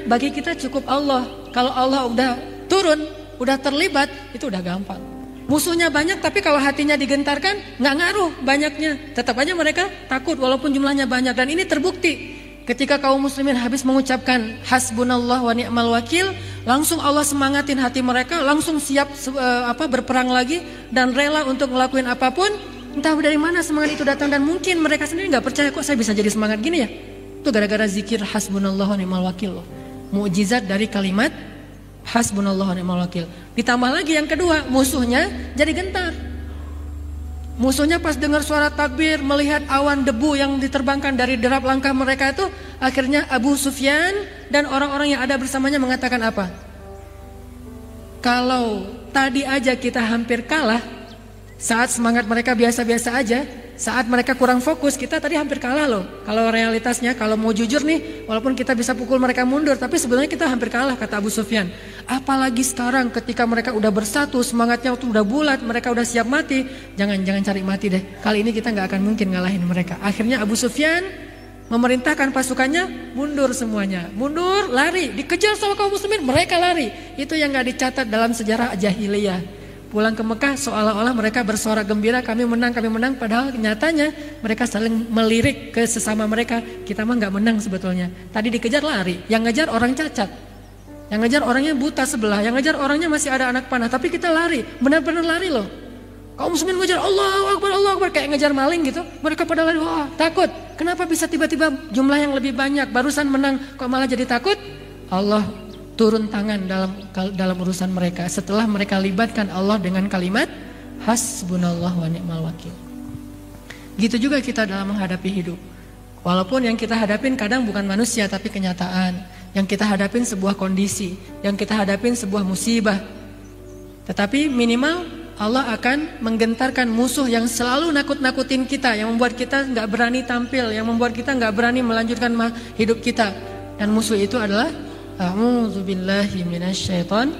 bagi kita cukup Allah. Kalau Allah udah turun, udah terlibat, itu udah gampang. Musuhnya banyak tapi kalau hatinya digentarkan nggak ngaruh banyaknya. Tetap aja mereka takut walaupun jumlahnya banyak. Dan ini terbukti. Ketika kaum muslimin habis mengucapkan hasbunallah wa ni'mal wakil, langsung Allah semangatin hati mereka, langsung siap berperang lagi dan rela untuk ngelakuin apapun. Entah dari mana semangat itu datang dan mungkin mereka sendiri nggak percaya kok saya bisa jadi semangat gini ya. Itu gara-gara zikir hasbunallah wa ni'mal wakil loh. Mukjizat dari kalimat hasbunallah wa ni'mal wakil. Ditambah lagi yang kedua, musuhnya jadi gentar. Musuhnya pas dengar suara takbir, melihat awan debu yang diterbangkan dari derap langkah mereka itu, akhirnya Abu Sufyan dan orang-orang yang ada bersamanya mengatakan apa? Kalau tadi aja kita hampir kalah, saat semangat mereka biasa-biasa aja, saat mereka kurang fokus, kita tadi hampir kalah loh. Kalau realitasnya, kalau mau jujur nih, walaupun kita bisa pukul mereka mundur, tapi sebenarnya kita hampir kalah, kata Abu Sufyan. Apalagi sekarang ketika mereka udah bersatu, semangatnya udah bulat, mereka udah siap mati. Jangan cari mati deh. Kali ini kita nggak akan mungkin ngalahin mereka. Akhirnya Abu Sufyan memerintahkan pasukannya mundur semuanya. Mundur, lari, dikejar sama kaum muslimin, mereka lari. Itu yang nggak dicatat dalam sejarah jahiliyah. Pulang ke Mekah seolah-olah mereka bersorak gembira, kami menang, padahal nyatanya mereka saling melirik ke sesama mereka. Kita mah nggak menang sebetulnya. Tadi dikejar lari, yang ngejar orang cacat, yang ngejar orangnya buta sebelah, yang ngejar orangnya masih ada anak panah, tapi kita lari, benar-benar lari loh. Kaum muslimin ngejar Allahu Akbar kayak ngejar maling gitu. Mereka pada lari, wah takut. Kenapa bisa tiba-tiba jumlah yang lebih banyak? Barusan menang kok malah jadi takut? Allah turun tangan dalam urusan mereka setelah mereka libatkan Allah dengan kalimat hasbunallah wa ni'mal wakil. Gitu juga kita dalam menghadapi hidup. Walaupun yang kita hadapin kadang bukan manusia tapi kenyataan. Yang kita hadapin sebuah kondisi, yang kita hadapin sebuah musibah. Tetapi minimal Allah akan menggentarkan musuh yang selalu nakut-nakutin kita, yang membuat kita nggak berani tampil, yang membuat kita nggak berani melanjutkan hidup kita. Dan musuh itu adalah a'udzubillahi minasyaitonir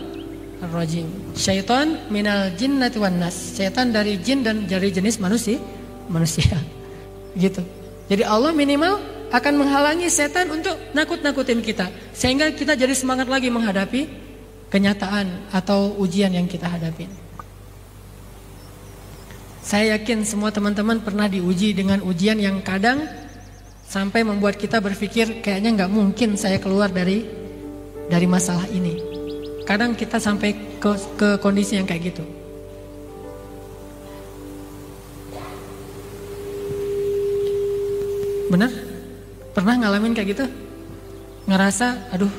rajim. Syaitan minal jinnati wan nas. Syaitan dari jin dan dari jenis manusia. Gitu. Jadi Allah minimal akan menghalangi setan untuk nakut-nakutin kita, sehingga kita jadi semangat lagi menghadapi kenyataan atau ujian yang kita hadapin. Saya yakin semua teman-teman pernah diuji dengan ujian yang kadang sampai membuat kita berpikir kayaknya nggak mungkin saya keluar dari masalah ini. Kadang kita sampai ke kondisi yang kayak gitu. Benar? Pernah ngalamin kayak gitu? Ngerasa, aduh,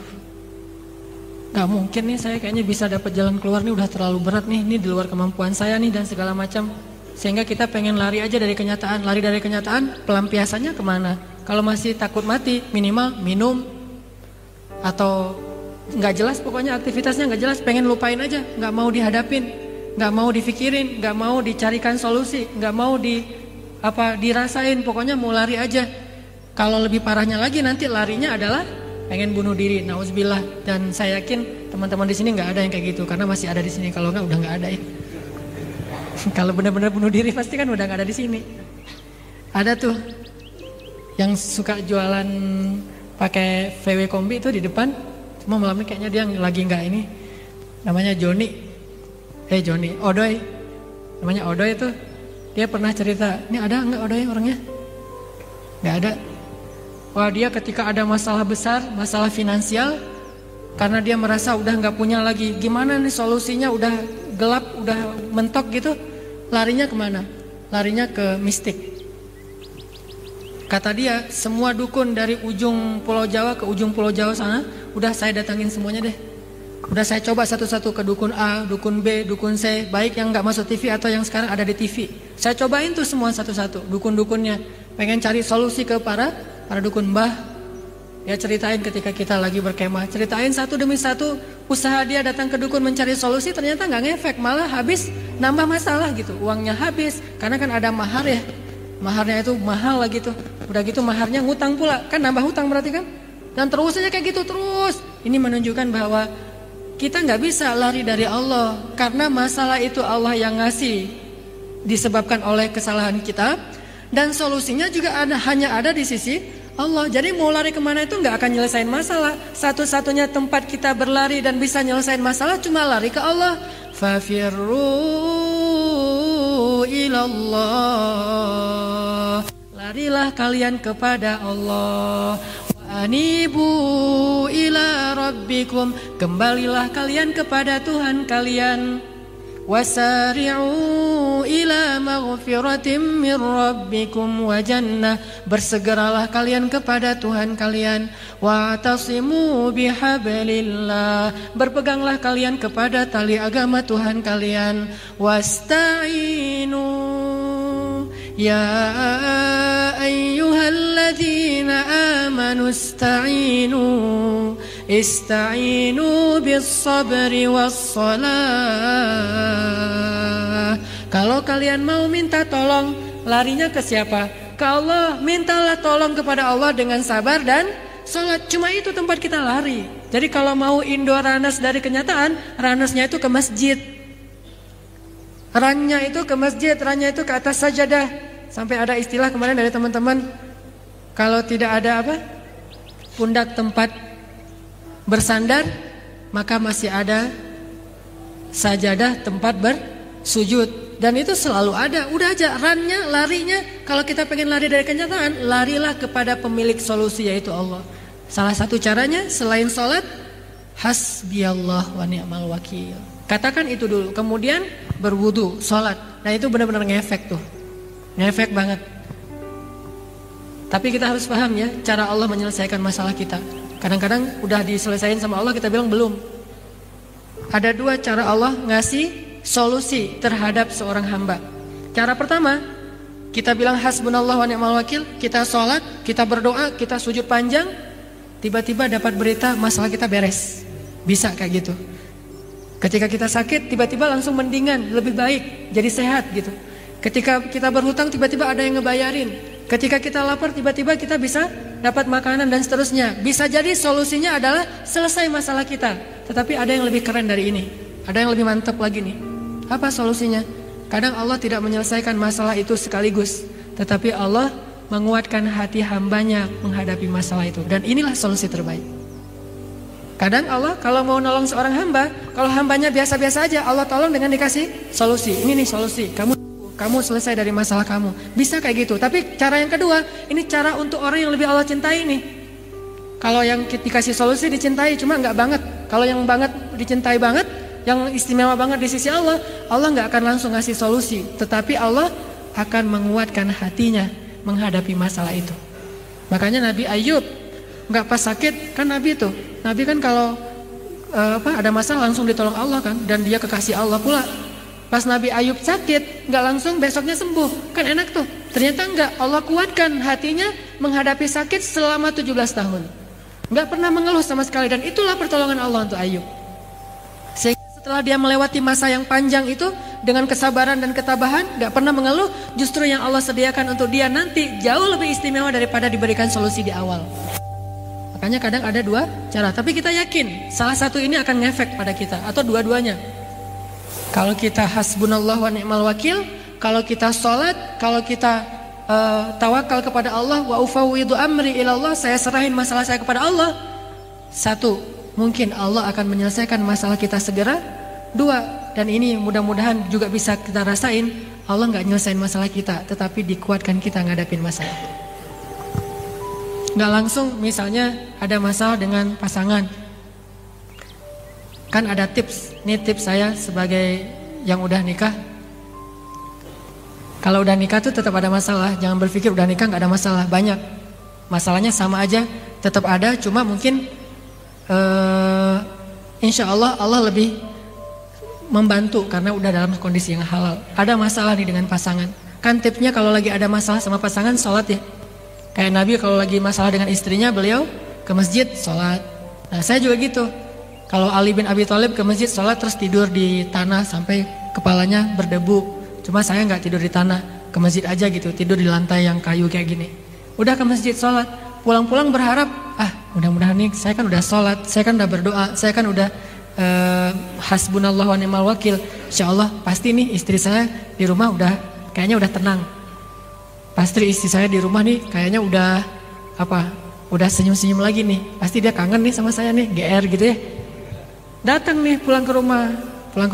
nggak mungkin nih saya kayaknya bisa dapat jalan keluar nih, udah terlalu berat nih, ini di luar kemampuan saya nih dan segala macam. Sehingga kita pengen lari aja dari kenyataan. Lari dari kenyataan, pelampiasannya kemana? Kalau masih takut mati, minimal minum. Atau gak jelas, pokoknya aktivitasnya gak jelas, pengen lupain aja. Gak mau dihadapin, gak mau dipikirin, gak mau dicarikan solusi, gak mau dirasain, pokoknya mau lari aja. Kalau lebih parahnya lagi nanti larinya adalah pengen bunuh diri, nauzubillah. Dan saya yakin teman-teman di sini gak ada yang kayak gitu, karena masih ada di sini. Kalau enggak udah gak ada ya. Kalau benar-benar bunuh diri pasti kan udah gak ada di sini. Ada tuh yang suka jualan pakai VW kombi itu di depan. Cuma malam ini kayaknya dia lagi nggak ini. Namanya Joni. Joni, Odoy. Namanya Odoy itu. Dia pernah cerita, ini ada nggak Odoy orangnya? Nggak ada. Wah, dia ketika ada masalah besar, masalah finansial, karena dia merasa udah nggak punya lagi, gimana nih solusinya, udah gelap, udah mentok gitu, larinya kemana? Larinya ke mistik. Kata dia, semua dukun dari ujung Pulau Jawa ke ujung Pulau Jawa sana, udah saya datangin semuanya deh. Udah saya coba satu-satu ke dukun A, dukun B, dukun C, baik yang nggak masuk TV atau yang sekarang ada di TV. Saya cobain tuh semua satu-satu, dukun-dukunnya. Pengen cari solusi ke para dukun. Mbah, dia ceritain ketika kita lagi berkemah, ceritain satu demi satu usaha dia datang ke dukun mencari solusi, ternyata nggak ngefek, malah habis nambah masalah gitu, uangnya habis karena kan ada mahar ya, maharnya itu mahal lah gitu, udah gitu maharnya ngutang pula, kan nambah hutang berarti kan, dan terus aja kayak gitu terus. Ini menunjukkan bahwa kita nggak bisa lari dari Allah, karena masalah itu Allah yang ngasih disebabkan oleh kesalahan kita, dan solusinya juga hanya ada di sisi Allah. Jadi mau lari kemana itu nggak akan nyelesain masalah. Satu-satunya tempat kita berlari dan bisa nyelesain masalah cuma lari ke Allah. Fafirru ilallah. Larilah kalian kepada Allah. Wa anibu ila rabbikum. Kembalilah kalian kepada Tuhan kalian. Wasari'u ila maghfiratin min rabbikum wa jannah. Bersegeralah kalian kepada Tuhan kalian. Wa'tasimu bihablillah. Berpeganglah kalian kepada tali agama Tuhan kalian. Wasta'inu ya ayyuhalladzina amanu ista'inu. Ista'inu bis sabri was salah. Kalau kalian mau minta tolong, larinya ke siapa? Ke Allah. Mintalah tolong kepada Allah dengan sabar dan salat. Cuma itu tempat kita lari. Jadi kalau mau indoor runners dari kenyataan, runnersnya itu ke masjid. Runnya itu ke masjid, runnya itu ke atas sajadah. Sampai ada istilah kemarin dari teman-teman, kalau tidak ada pundak tempat bersandar, maka masih ada sajadah tempat bersujud. Dan itu selalu ada. Udah aja runnya, larinya. Kalau kita pengen lari dari kenyataan, larilah kepada pemilik solusi, yaitu Allah. Salah satu caranya selain sholat, hasbiyallah wa ni'mal wakil. Katakan itu dulu, kemudian berwudu, sholat. Nah itu benar-benar ngefek tuh. Ngefek banget. Tapi kita harus paham ya, cara Allah menyelesaikan masalah kita. Kadang-kadang udah diselesaikan sama Allah, kita bilang belum. Ada dua cara Allah ngasih solusi terhadap seorang hamba. Cara pertama, kita bilang hasbunallah wa ni'mal wakil, kita sholat, kita berdoa, kita sujud panjang, tiba-tiba dapat berita masalah kita beres. Bisa kayak gitu. Ketika kita sakit, tiba-tiba langsung mendingan, lebih baik, jadi sehat gitu. Ketika kita berhutang, tiba-tiba ada yang ngebayarin. Ketika kita lapar, tiba-tiba kita bisa dapat makanan dan seterusnya. Bisa jadi solusinya adalah selesai masalah kita. Tetapi ada yang lebih keren dari ini. Ada yang lebih mantap lagi nih. Apa solusinya? Kadang Allah tidak menyelesaikan masalah itu sekaligus. Tetapi Allah menguatkan hati hambanya menghadapi masalah itu. Dan inilah solusi terbaik. Kadang Allah kalau mau nolong seorang hamba, kalau hambanya biasa-biasa aja, Allah tolong dengan dikasih solusi. Ini nih solusi, kamu selesai dari masalah kamu. Bisa kayak gitu. Tapi cara yang kedua, ini cara untuk orang yang lebih Allah cintai nih. Kalau yang dikasih solusi dicintai, cuma nggak banget. Kalau yang banget dicintai banget, yang istimewa banget di sisi Allah, Allah nggak akan langsung ngasih solusi. Tetapi Allah akan menguatkan hatinya menghadapi masalah itu. Makanya Nabi Ayub nggak pas sakit kan Nabi tuh. Nabi kan kalau ada masalah langsung ditolong Allah kan, dan dia kekasih Allah pula. Pas Nabi Ayub sakit, nggak langsung besoknya sembuh, kan enak tuh. Ternyata enggak, Allah kuatkan hatinya menghadapi sakit selama 17 tahun. Nggak pernah mengeluh sama sekali, dan itulah pertolongan Allah untuk Ayub. Sehingga setelah dia melewati masa yang panjang itu, dengan kesabaran dan ketabahan, nggak pernah mengeluh, justru yang Allah sediakan untuk dia nanti jauh lebih istimewa daripada diberikan solusi di awal. Makanya kadang ada dua cara, tapi kita yakin salah satu ini akan ngefek pada kita, atau dua-duanya. Kalau kita hasbunallah wa ni'mal wakil, kalau kita sholat, kalau kita tawakal kepada Allah, wa ufawwidu amri ilallah, saya serahin masalah saya kepada Allah. Satu, mungkin Allah akan menyelesaikan masalah kita segera. Dua, dan ini mudah-mudahan juga bisa kita rasain, Allah nggak nyelesain masalah kita, tetapi dikuatkan kita ngadapin masalah. Nggak langsung, misalnya ada masalah dengan pasangan. Kan ada tips, ini tips saya sebagai yang udah nikah. Kalau udah nikah tuh tetap ada masalah, jangan berpikir udah nikah nggak ada masalah, banyak. Masalahnya sama aja, tetap ada, cuma mungkin insya Allah Allah lebih membantu karena udah dalam kondisi yang halal. Ada masalah nih dengan pasangan, kan tipsnya kalau lagi ada masalah sama pasangan, sholat ya. Kayak Nabi kalau lagi masalah dengan istrinya, beliau ke masjid, sholat. Nah saya juga gitu. Kalau Ali bin Abi Thalib ke masjid sholat terus tidur di tanah sampai kepalanya berdebu. Cuma saya nggak tidur di tanah, ke masjid aja gitu, tidur di lantai yang kayu kayak gini. Udah ke masjid sholat, pulang-pulang berharap, mudah-mudahan nih saya kan udah sholat, saya kan udah berdoa, saya kan udah hasbunallah wa ni'mal wakil. Insya Allah pasti nih istri saya di rumah kayaknya udah tenang. Pasti istri saya di rumah nih kayaknya udah senyum-senyum lagi nih. Pasti dia kangen nih sama saya nih, GR gitu ya. Datang nih pulang ke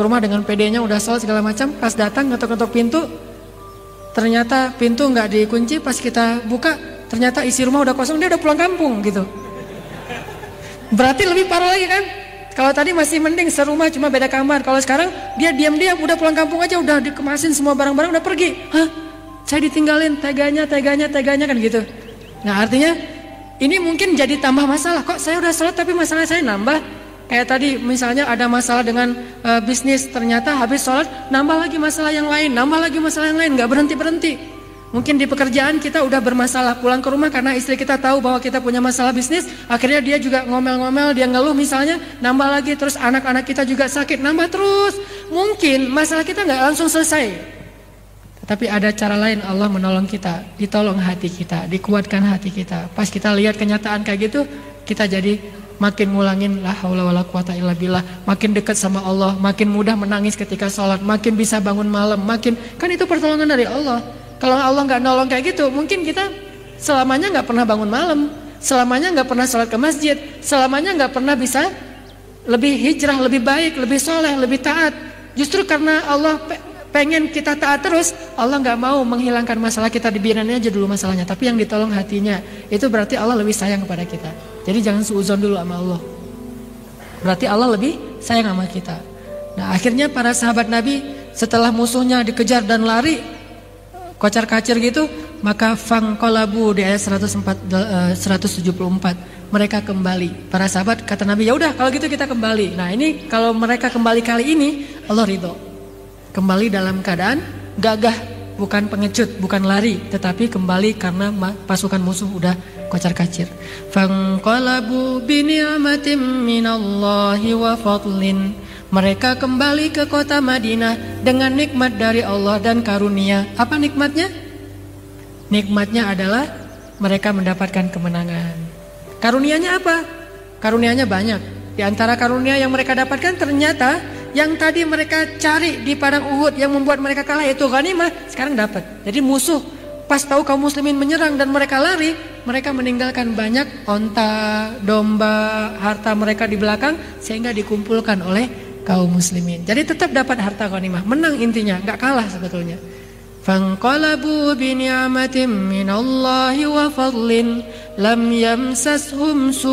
rumah dengan PD-nya udah sholat segala macam. Pas datang ngetok-ngetok pintu, ternyata pintu nggak dikunci. Pas kita buka, ternyata isi rumah udah kosong, dia udah pulang kampung gitu. Berarti lebih parah lagi kan? Kalau tadi masih mending serumah cuma beda kamar. Kalau sekarang dia diam-diam udah pulang kampung aja, udah dikemasin semua barang-barang udah pergi. Hah? Saya ditinggalin, teganya kan gitu. Nah artinya ini mungkin jadi tambah masalah. Kok saya udah sholat tapi masalah saya nambah? Kayak tadi misalnya ada masalah dengan bisnis, ternyata habis sholat nambah lagi masalah yang lain, nggak berhenti. Mungkin di pekerjaan kita udah bermasalah, pulang ke rumah karena istri kita tahu bahwa kita punya masalah bisnis, akhirnya dia juga ngomel-ngomel, dia ngeluh misalnya, nambah lagi, terus anak-anak kita juga sakit, nambah terus. Mungkin masalah kita nggak langsung selesai, tapi ada cara lain Allah menolong kita, ditolong hati kita, dikuatkan hati kita. Pas kita lihat kenyataan kayak gitu, kita jadi makin ngulangin la haula wala quwata illa billah, makin dekat sama Allah, makin mudah menangis ketika sholat, makin bisa bangun malam, kan itu pertolongan dari Allah. Kalau Allah nggak nolong kayak gitu, mungkin kita selamanya nggak pernah bangun malam, selamanya nggak pernah sholat ke masjid, selamanya nggak pernah bisa lebih hijrah, lebih baik, lebih soleh, lebih taat. Justru karena Allah pengen kita taat terus, Allah nggak mau menghilangkan masalah kita, dibiarin aja dulu masalahnya, tapi yang ditolong hatinya. Itu berarti Allah lebih sayang kepada kita. Jadi jangan suudzon dulu sama Allah. Berarti Allah lebih sayang sama kita. Nah akhirnya para sahabat Nabi setelah musuhnya dikejar dan lari kocar-kacir gitu, maka fangqalabu di ayat 174 mereka kembali. Para sahabat kata Nabi, ya udah kalau gitu kita kembali. Nah ini kalau mereka kembali kali ini Allah ridho. Kembali dalam keadaan gagah, bukan pengecut, bukan lari, tetapi kembali karena pasukan musuh udah kocar-kacir. Fangqalabu bi ni'matin minallahi wa fadlin. Mereka kembali ke kota Madinah dengan nikmat dari Allah dan karunia. Apa nikmatnya? Nikmatnya adalah mereka mendapatkan kemenangan. Karunianya apa? Karunianya banyak. Di antara karunia yang mereka dapatkan ternyata yang tadi mereka cari di padang Uhud yang membuat mereka kalah itu ghanimah, sekarang dapat. Jadi musuh pas tahu kaum muslimin menyerang dan mereka lari, mereka meninggalkan banyak onta, domba, harta mereka di belakang sehingga dikumpulkan oleh kaum muslimin. Jadi tetap dapat harta ghanimah, menang intinya, nggak kalah sebetulnya. Fanqalabu bi ni'matin minallahi wa fadlin lam yamsashum su'.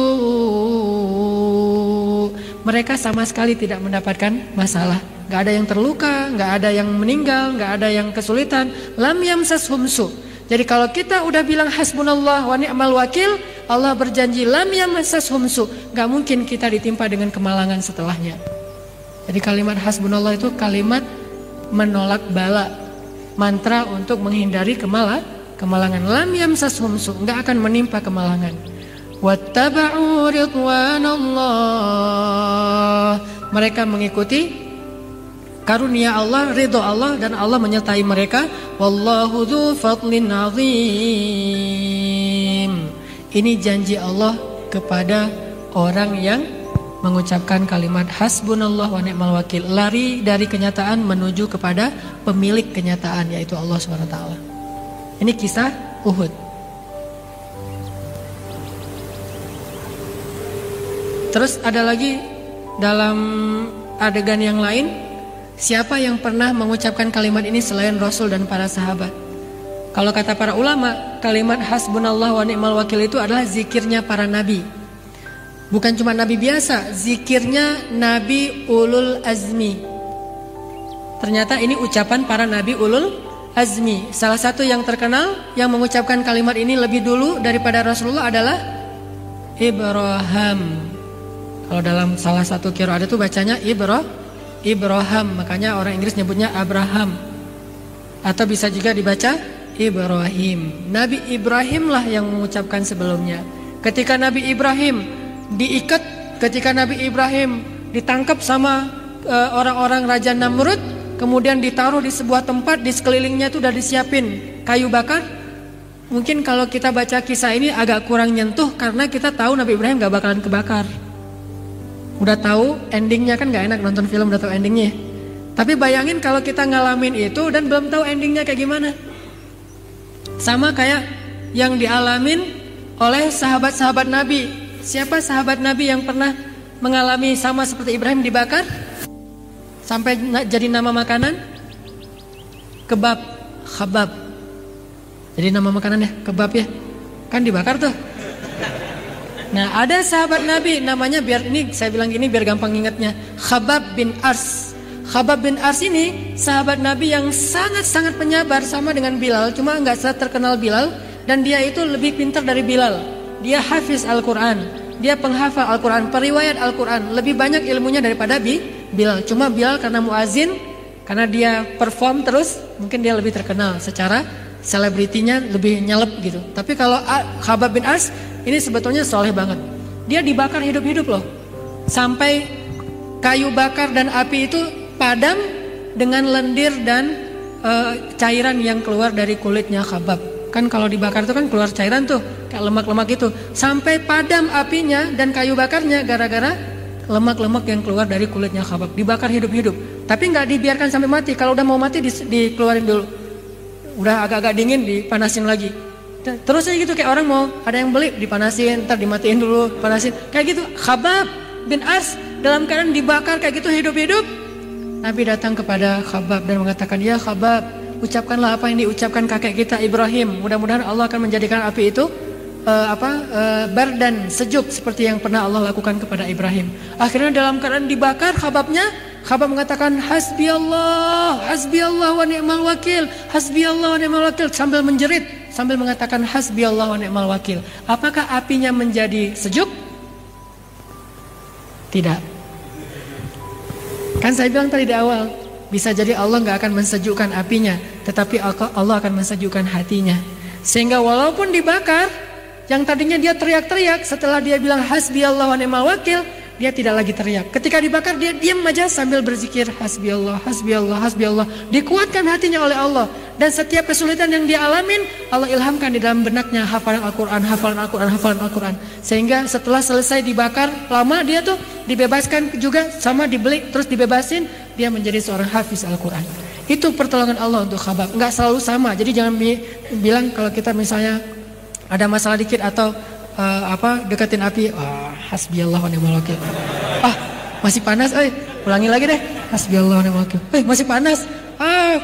Mereka sama sekali tidak mendapatkan masalah, nggak ada yang terluka, nggak ada yang meninggal, nggak ada yang kesulitan. Lam yamsashum su'. Jadi kalau kita udah bilang hasbunallah wa ni'mal wakil, Allah berjanji lam yamsashum su', nggak mungkin kita ditimpa dengan kemalangan setelahnya. Jadi kalimat hasbunallah itu kalimat menolak bala, mantra untuk menghindari kemalangan. Lam yamsashum su', enggak akan menimpa kemalangan. Wattaba'u ridwanallah. Mereka mengikuti karunia Allah, ridho Allah, dan Allah menyertai mereka. Wallahu dzu fadlin azim. Ini janji Allah kepada orang yang mengucapkan kalimat hasbunallah wa ni'mal wakil, lari dari kenyataan menuju kepada pemilik kenyataan, yaitu Allah SWT. Ini kisah Uhud. Terus ada lagi dalam adegan yang lain, siapa yang pernah mengucapkan kalimat ini selain Rasul dan para sahabat? Kalau kata para ulama, kalimat hasbunallah wa ni'mal wakil itu adalah zikirnya para nabi. Bukan cuma nabi biasa, zikirnya nabi ulul azmi. Ternyata ini ucapan para nabi ulul azmi. Salah satu yang terkenal yang mengucapkan kalimat ini lebih dulu daripada Rasulullah adalah Ibrahim. Kalau dalam salah satu qiraat itu bacanya Ibrahim, makanya orang Inggris nyebutnya Abraham. Atau bisa juga dibaca Ibrahim. Nabi Ibrahim lah yang mengucapkan sebelumnya. Ketika Nabi Ibrahim diikat, ketika Nabi Ibrahim ditangkap sama orang-orang Raja Namrud, kemudian ditaruh di sebuah tempat, di sekelilingnya itu udah disiapin kayu bakar. Mungkin kalau kita baca kisah ini agak kurang nyentuh karena kita tahu Nabi Ibrahim gak bakalan kebakar. Udah tahu endingnya, kan gak enak nonton film udah tahu endingnya. Tapi bayangin kalau kita ngalamin itu dan belum tahu endingnya kayak gimana. Sama kayak yang dialamin oleh sahabat-sahabat Nabi. Siapa sahabat Nabi yang pernah mengalami sama seperti Ibrahim dibakar sampai jadi nama makanan? Kebab, khabab. Jadi nama makanannya kebab ya. Kan dibakar tuh. Nah, ada sahabat Nabi namanya, biar ini saya bilang gini biar gampang ingatnya, Khabbab bin Ars. Khabbab bin Ars ini sahabat Nabi yang sangat-sangat penyabar, sama dengan Bilal, cuma nggak terkenal Bilal, dan dia itu lebih pintar dari Bilal. Dia hafiz Al-Quran, dia penghafal Al-Quran, periwayat Al-Quran, lebih banyak ilmunya daripada Bilal. Cuma Bilal karena muazin, karena dia perform terus, mungkin dia lebih terkenal secara selebritinya, lebih nyelep gitu. Tapi kalau Khabbab bin Ars ini sebetulnya soleh banget. Dia dibakar hidup-hidup loh, sampai kayu bakar dan api itu padam dengan lendir dan cairan yang keluar dari kulitnya Khabbab. Kan kalau dibakar itu kan keluar cairan tuh, kayak lemak-lemak itu. Sampai padam apinya dan kayu bakarnya gara-gara lemak-lemak yang keluar dari kulitnya Khabbab. Dibakar hidup-hidup, tapi nggak dibiarkan sampai mati. Kalau udah mau mati dikeluarin dulu. Udah agak-agak dingin dipanasin lagi. Terus aja gitu, kayak orang mau ada yang beli dipanasin, ntar dimatiin dulu, panasin. Kayak gitu. Khabbab bin Ars dalam keadaan dibakar kayak gitu hidup-hidup. Nabi datang kepada Khabbab dan mengatakan, "Ya Khabbab, ucapkanlah apa yang diucapkan kakek kita Ibrahim. Mudah-mudahan Allah akan menjadikan api itu bardan, sejuk seperti yang pernah Allah lakukan kepada Ibrahim." Akhirnya dalam keadaan dibakar, Khabbabnya Khabbab mengatakan hasbi Allah wa ni'mal wakil, hasbi Allah wa ni'mal wakil, sambil menjerit, sambil mengatakan hasbi Allah wa ni'mal wakil. Apakah apinya menjadi sejuk? Tidak. Kan saya bilang tadi di awal, bisa jadi Allah nggak akan mensejukkan apinya, tetapi Allah akan mensejukkan hatinya. Sehingga walaupun dibakar, yang tadinya dia teriak-teriak, setelah dia bilang hasbi Allah wa ni'mal wakil, dia tidak lagi teriak. Ketika dibakar dia diam aja sambil berzikir hasbi Allah, hasbi Allah, hasbi Allah. Dikuatkan hatinya oleh Allah. Dan setiap kesulitan yang dia alamin, Allah ilhamkan di dalam benaknya hafalan Al-Quran, hafalan Al-Quran, hafalan Al-Quran. Sehingga setelah selesai dibakar, lama dia tuh dibebaskan juga, sama dibeli, terus dibebasin, dia menjadi seorang hafiz Al-Quran. Itu pertolongan Allah untuk Khabbab. Enggak selalu sama. Jadi jangan bilang kalau kita misalnya ada masalah dikit atau deketin api, hasbiyallah wa ni'mal wakil. Masih panas, ulangi lagi deh. Hasbiyallah wa ni'mal wakil. Masih panas.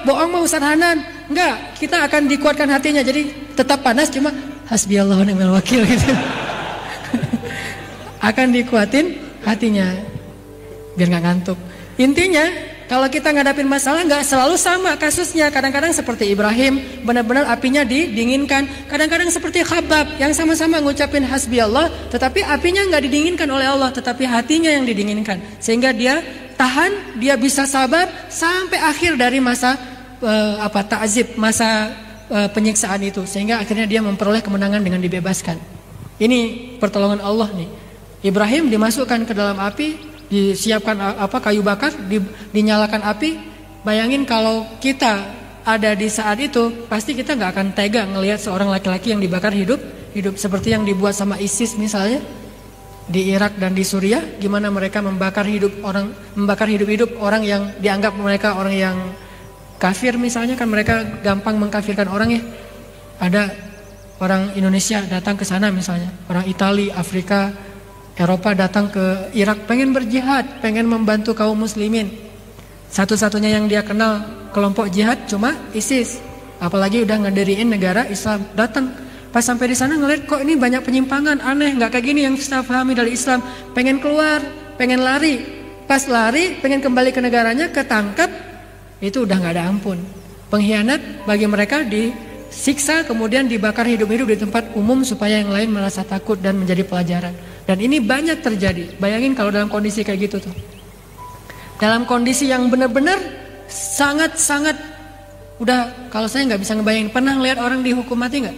Bohong mau Ustaz Hanan. Enggak, kita akan dikuatkan hatinya. Jadi tetap panas, cuma hasbiyallah wa ni'mal wakil gitu. Akan dikuatin hatinya biar nggak ngantuk. Intinya kalau kita ngadapin masalah nggak selalu sama kasusnya. Kadang-kadang seperti Ibrahim, benar-benar apinya didinginkan. Kadang-kadang seperti Khabbab yang sama-sama ngucapin hasbi Allah, tetapi apinya nggak didinginkan oleh Allah, tetapi hatinya yang didinginkan. Sehingga dia tahan, dia bisa sabar sampai akhir dari masa ta'zib, masa penyiksaan itu. Sehingga akhirnya dia memperoleh kemenangan dengan dibebaskan. Ini pertolongan Allah nih. Ibrahim dimasukkan ke dalam api, disiapkan kayu bakar, dinyalakan api. Bayangin kalau kita ada di saat itu, pasti kita nggak akan tega ngelihat seorang laki-laki yang dibakar hidup seperti yang dibuat sama ISIS misalnya di Irak dan di Suriah. Gimana mereka membakar hidup orang yang dianggap mereka orang yang kafir misalnya, kan mereka gampang mengkafirkan orang ya. Ada orang Indonesia datang ke sana misalnya, orang Italia, Afrika, Eropa datang ke Irak pengen berjihad, pengen membantu kaum muslimin. Satu-satunya yang dia kenal kelompok jihad cuma ISIS. Apalagi udah ngediriin negara Islam. Datang pas sampai di sana ngeliat kok ini banyak penyimpangan, aneh, nggak kayak gini yang kita pahami dari Islam. Pengen keluar, pengen lari. Pas lari, pengen kembali ke negaranya, ketangkap, itu udah nggak ada ampun. Pengkhianat bagi mereka disiksa, kemudian dibakar hidup-hidup di tempat umum supaya yang lain merasa takut dan menjadi pelajaran. Dan ini banyak terjadi. Bayangin kalau dalam kondisi kayak gitu tuh. Dalam kondisi yang benar-benar sangat-sangat udah, kalau saya nggak bisa ngebayangin. Pernah ngeliat orang dihukum mati nggak?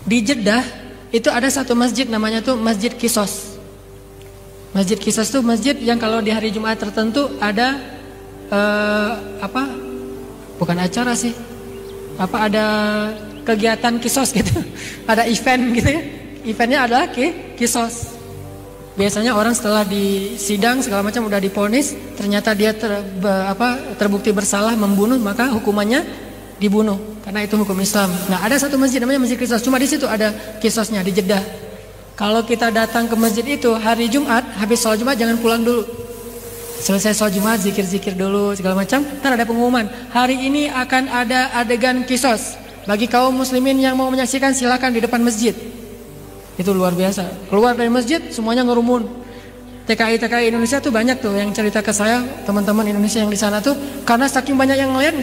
Di Jeddah itu ada satu masjid namanya tuh Masjid Qisas. Masjid Qisas tuh masjid yang kalau di hari Jumat tertentu ada bukan acara sih. Ada kegiatan kisos gitu. Ada event gitu ya. Eventnya adalah kisos. Biasanya orang setelah disidang segala macam udah diponis, ternyata dia terbukti bersalah membunuh, maka hukumannya dibunuh karena itu hukum Islam. Nah, ada satu masjid namanya Masjid Kisos. Cuma di situ ada kisosnya di Jeddah. Kalau kita datang ke masjid itu hari Jumat, habis sholat Jumat jangan pulang dulu. Selesai sholat Jumat zikir-zikir dulu segala macam. Ntar ada pengumuman. Hari ini akan ada adegan kisos. Bagi kaum muslimin yang mau menyaksikan silakan di depan masjid. Itu luar biasa. Keluar dari masjid semuanya ngerumun. TKI Indonesia tuh banyak tuh yang cerita ke saya, teman-teman Indonesia yang di sana tuh, karena saking banyak yang ngeliat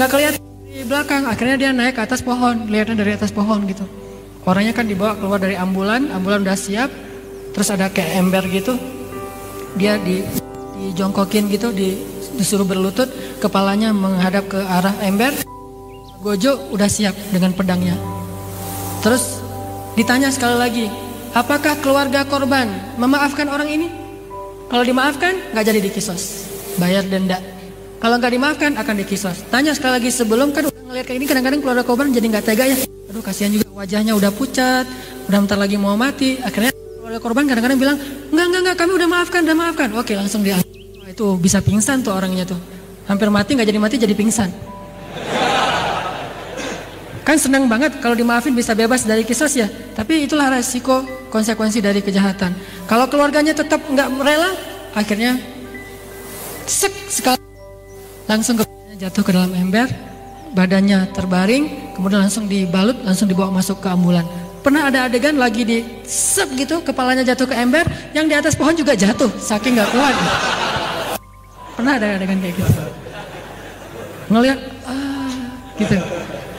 nggak kelihatan di belakang, akhirnya dia naik ke atas pohon, lihatnya dari atas pohon gitu. Orangnya kan dibawa keluar dari ambulan udah siap, terus ada kayak ember gitu, dia dijongkokin gitu, disuruh berlutut, kepalanya menghadap ke arah ember, Gojo udah siap dengan pedangnya. Terus ditanya sekali lagi, apakah keluarga korban memaafkan orang ini? Kalau dimaafkan, nggak jadi dikisos, bayar denda. Kalau nggak dimaafkan, akan dikisos. Tanya sekali lagi, sebelum kan udah ngeliat kayak ini, kadang-kadang keluarga korban jadi nggak tega ya. Aduh, kasihan juga, wajahnya udah pucat, udah bentar lagi mau mati. Akhirnya keluarga korban kadang-kadang bilang, enggak, kami udah maafkan. Oke, langsung dia. Itu bisa pingsan tuh orangnya tuh. Hampir mati, nggak jadi mati, jadi pingsan. Kan senang banget kalau dimaafin bisa bebas dari kisos ya. Tapi itulah resiko konsekuensi dari kejahatan. Kalau keluarganya tetap nggak rela, akhirnya sekali langsung kepalanya jatuh ke dalam ember, badannya terbaring, kemudian langsung dibalut, langsung dibawa masuk ke ambulan. Pernah ada adegan lagi gitu, kepalanya jatuh ke ember, yang di atas pohon juga jatuh, saking nggak kuat. Pernah ada adegan kayak gitu. Ngelihat, gitu.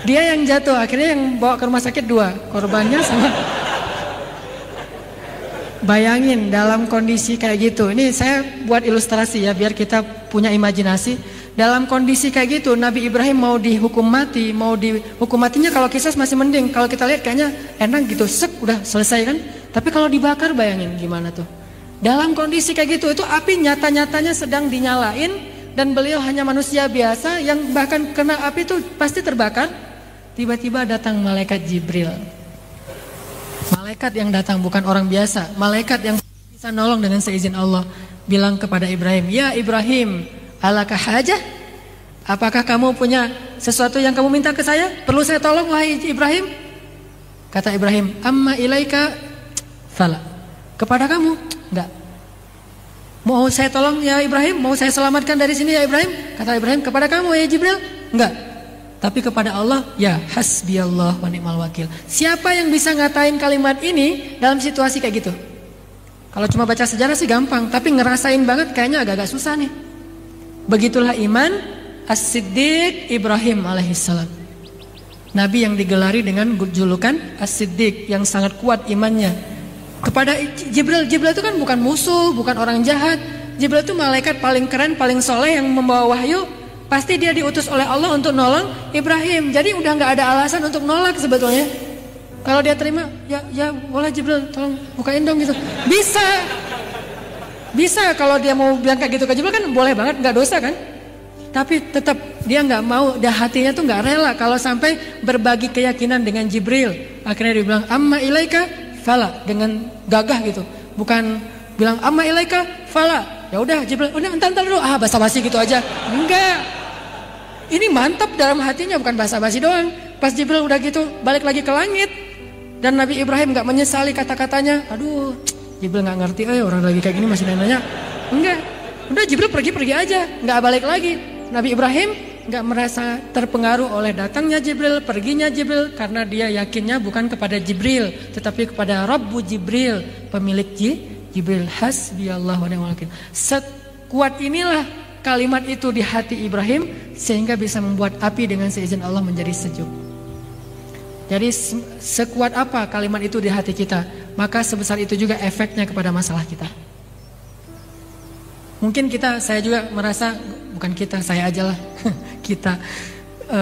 Dia yang jatuh, akhirnya yang bawa ke rumah sakit 2, korbannya sama. Bayangin dalam kondisi kayak gitu. Ini saya buat ilustrasi ya, biar kita punya imajinasi. Dalam kondisi kayak gitu, Nabi Ibrahim mau dihukum mati, matinya kalau kisah masih mending. Kalau kita lihat kayaknya enak gitu, udah selesai kan. Tapi kalau dibakar bayangin gimana tuh. Dalam kondisi kayak gitu, itu api nyata-nyatanya sedang dinyalain. Dan beliau hanya manusia biasa yang bahkan kena api itu pasti terbakar. Tiba-tiba datang malaikat Jibril. Malaikat yang datang bukan orang biasa. Malaikat yang bisa nolong dengan seizin Allah. Bilang kepada Ibrahim, ya Ibrahim, alaka hajah? Apakah kamu punya sesuatu yang kamu minta ke saya? Perlu saya tolong wahai Ibrahim? Kata Ibrahim, amma ilaika fala. Kepada kamu? Enggak. Mau saya tolong ya Ibrahim? Mau saya selamatkan dari sini ya Ibrahim? Kata Ibrahim, kepada kamu ya Jibril? Enggak. Tapi kepada Allah, ya hasbiyallah wa ni'mal wakil. Siapa yang bisa ngatain kalimat ini dalam situasi kayak gitu? Kalau cuma baca sejarah sih gampang, tapi ngerasain banget kayaknya agak-agak susah nih. Begitulah iman As-Siddiq Ibrahim alaihissalam. Nabi yang digelari dengan julukan As-Siddiq, yang sangat kuat imannya. Kepada Jibril itu kan bukan musuh, bukan orang jahat. Jibril itu malaikat paling keren, paling soleh yang membawa wahyu. Pasti dia diutus oleh Allah untuk nolong Ibrahim. Jadi udah gak ada alasan untuk nolak sebetulnya. Kalau dia terima, ya boleh Jibril, tolong bukain dong gitu. Bisa kalau dia mau bilang kayak gitu ke Jibril kan boleh banget, gak dosa kan. Tapi tetap dia gak mau, hatinya tuh gak rela kalau sampai berbagi keyakinan dengan Jibril. Akhirnya dia bilang, amma ilaika fala, dengan gagah gitu. Bukan bilang amma ilaika fala. Ya udah Jibril, udah entar dulu, basa-basi gitu aja. Enggak. Ini mantap dalam hatinya, bukan basa-basi doang. Pas Jibril udah gitu, balik lagi ke langit. Dan Nabi Ibrahim enggak menyesali kata-katanya. Aduh, Jibril enggak ngerti, orang lagi kayak gini masih nanya. Enggak. Udah Jibril pergi aja, enggak balik lagi. Nabi Ibrahim enggak merasa terpengaruh oleh datangnya Jibril, perginya Jibril, karena dia yakinnya bukan kepada Jibril, tetapi kepada Rabbu Jibril, pemilik Jibril. Hasbiyallah wa ni'mal wakil. Sekuat inilah kalimat itu di hati Ibrahim sehingga bisa membuat api dengan seizin Allah menjadi sejuk. Jadi sekuat apa kalimat itu di hati kita, maka sebesar itu juga efeknya kepada masalah kita. Mungkin saya juga merasa, bukan kita, saya aja lah, kita.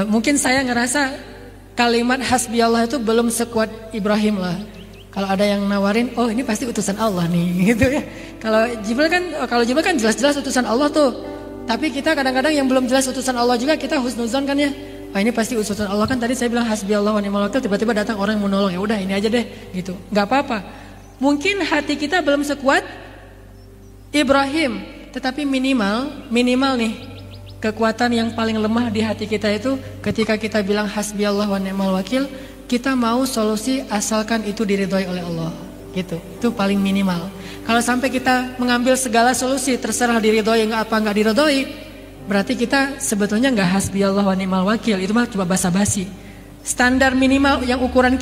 Mungkin saya ngerasa kalimat hasbiyallah itu belum sekuat Ibrahim lah. Kalau ada yang nawarin, oh ini pasti utusan Allah nih, gitu ya. Kalau Jibril kan jelas-jelas utusan Allah tuh. Tapi kita kadang-kadang yang belum jelas utusan Allah juga kita husnuzon kan ya. Ini pasti utusan Allah kan, tadi saya bilang hasbiyallah wa ni'mal wakil, tiba-tiba datang orang yang mau nolong, ya udah ini aja deh gitu. Enggak apa-apa. Mungkin hati kita belum sekuat Ibrahim, tetapi minimal nih kekuatan yang paling lemah di hati kita itu ketika kita bilang hasbiyallah wa ni'mal wakil, kita mau solusi asalkan itu diridhoi oleh Allah. Gitu. Itu paling minimal. Kalau sampai kita mengambil segala solusi terserah diridhoi enggak diridhoi, berarti kita sebetulnya enggak hasbiyallah wa ni'mal wakil, itu mah cuma basa-basi. Standar minimal yang ukuran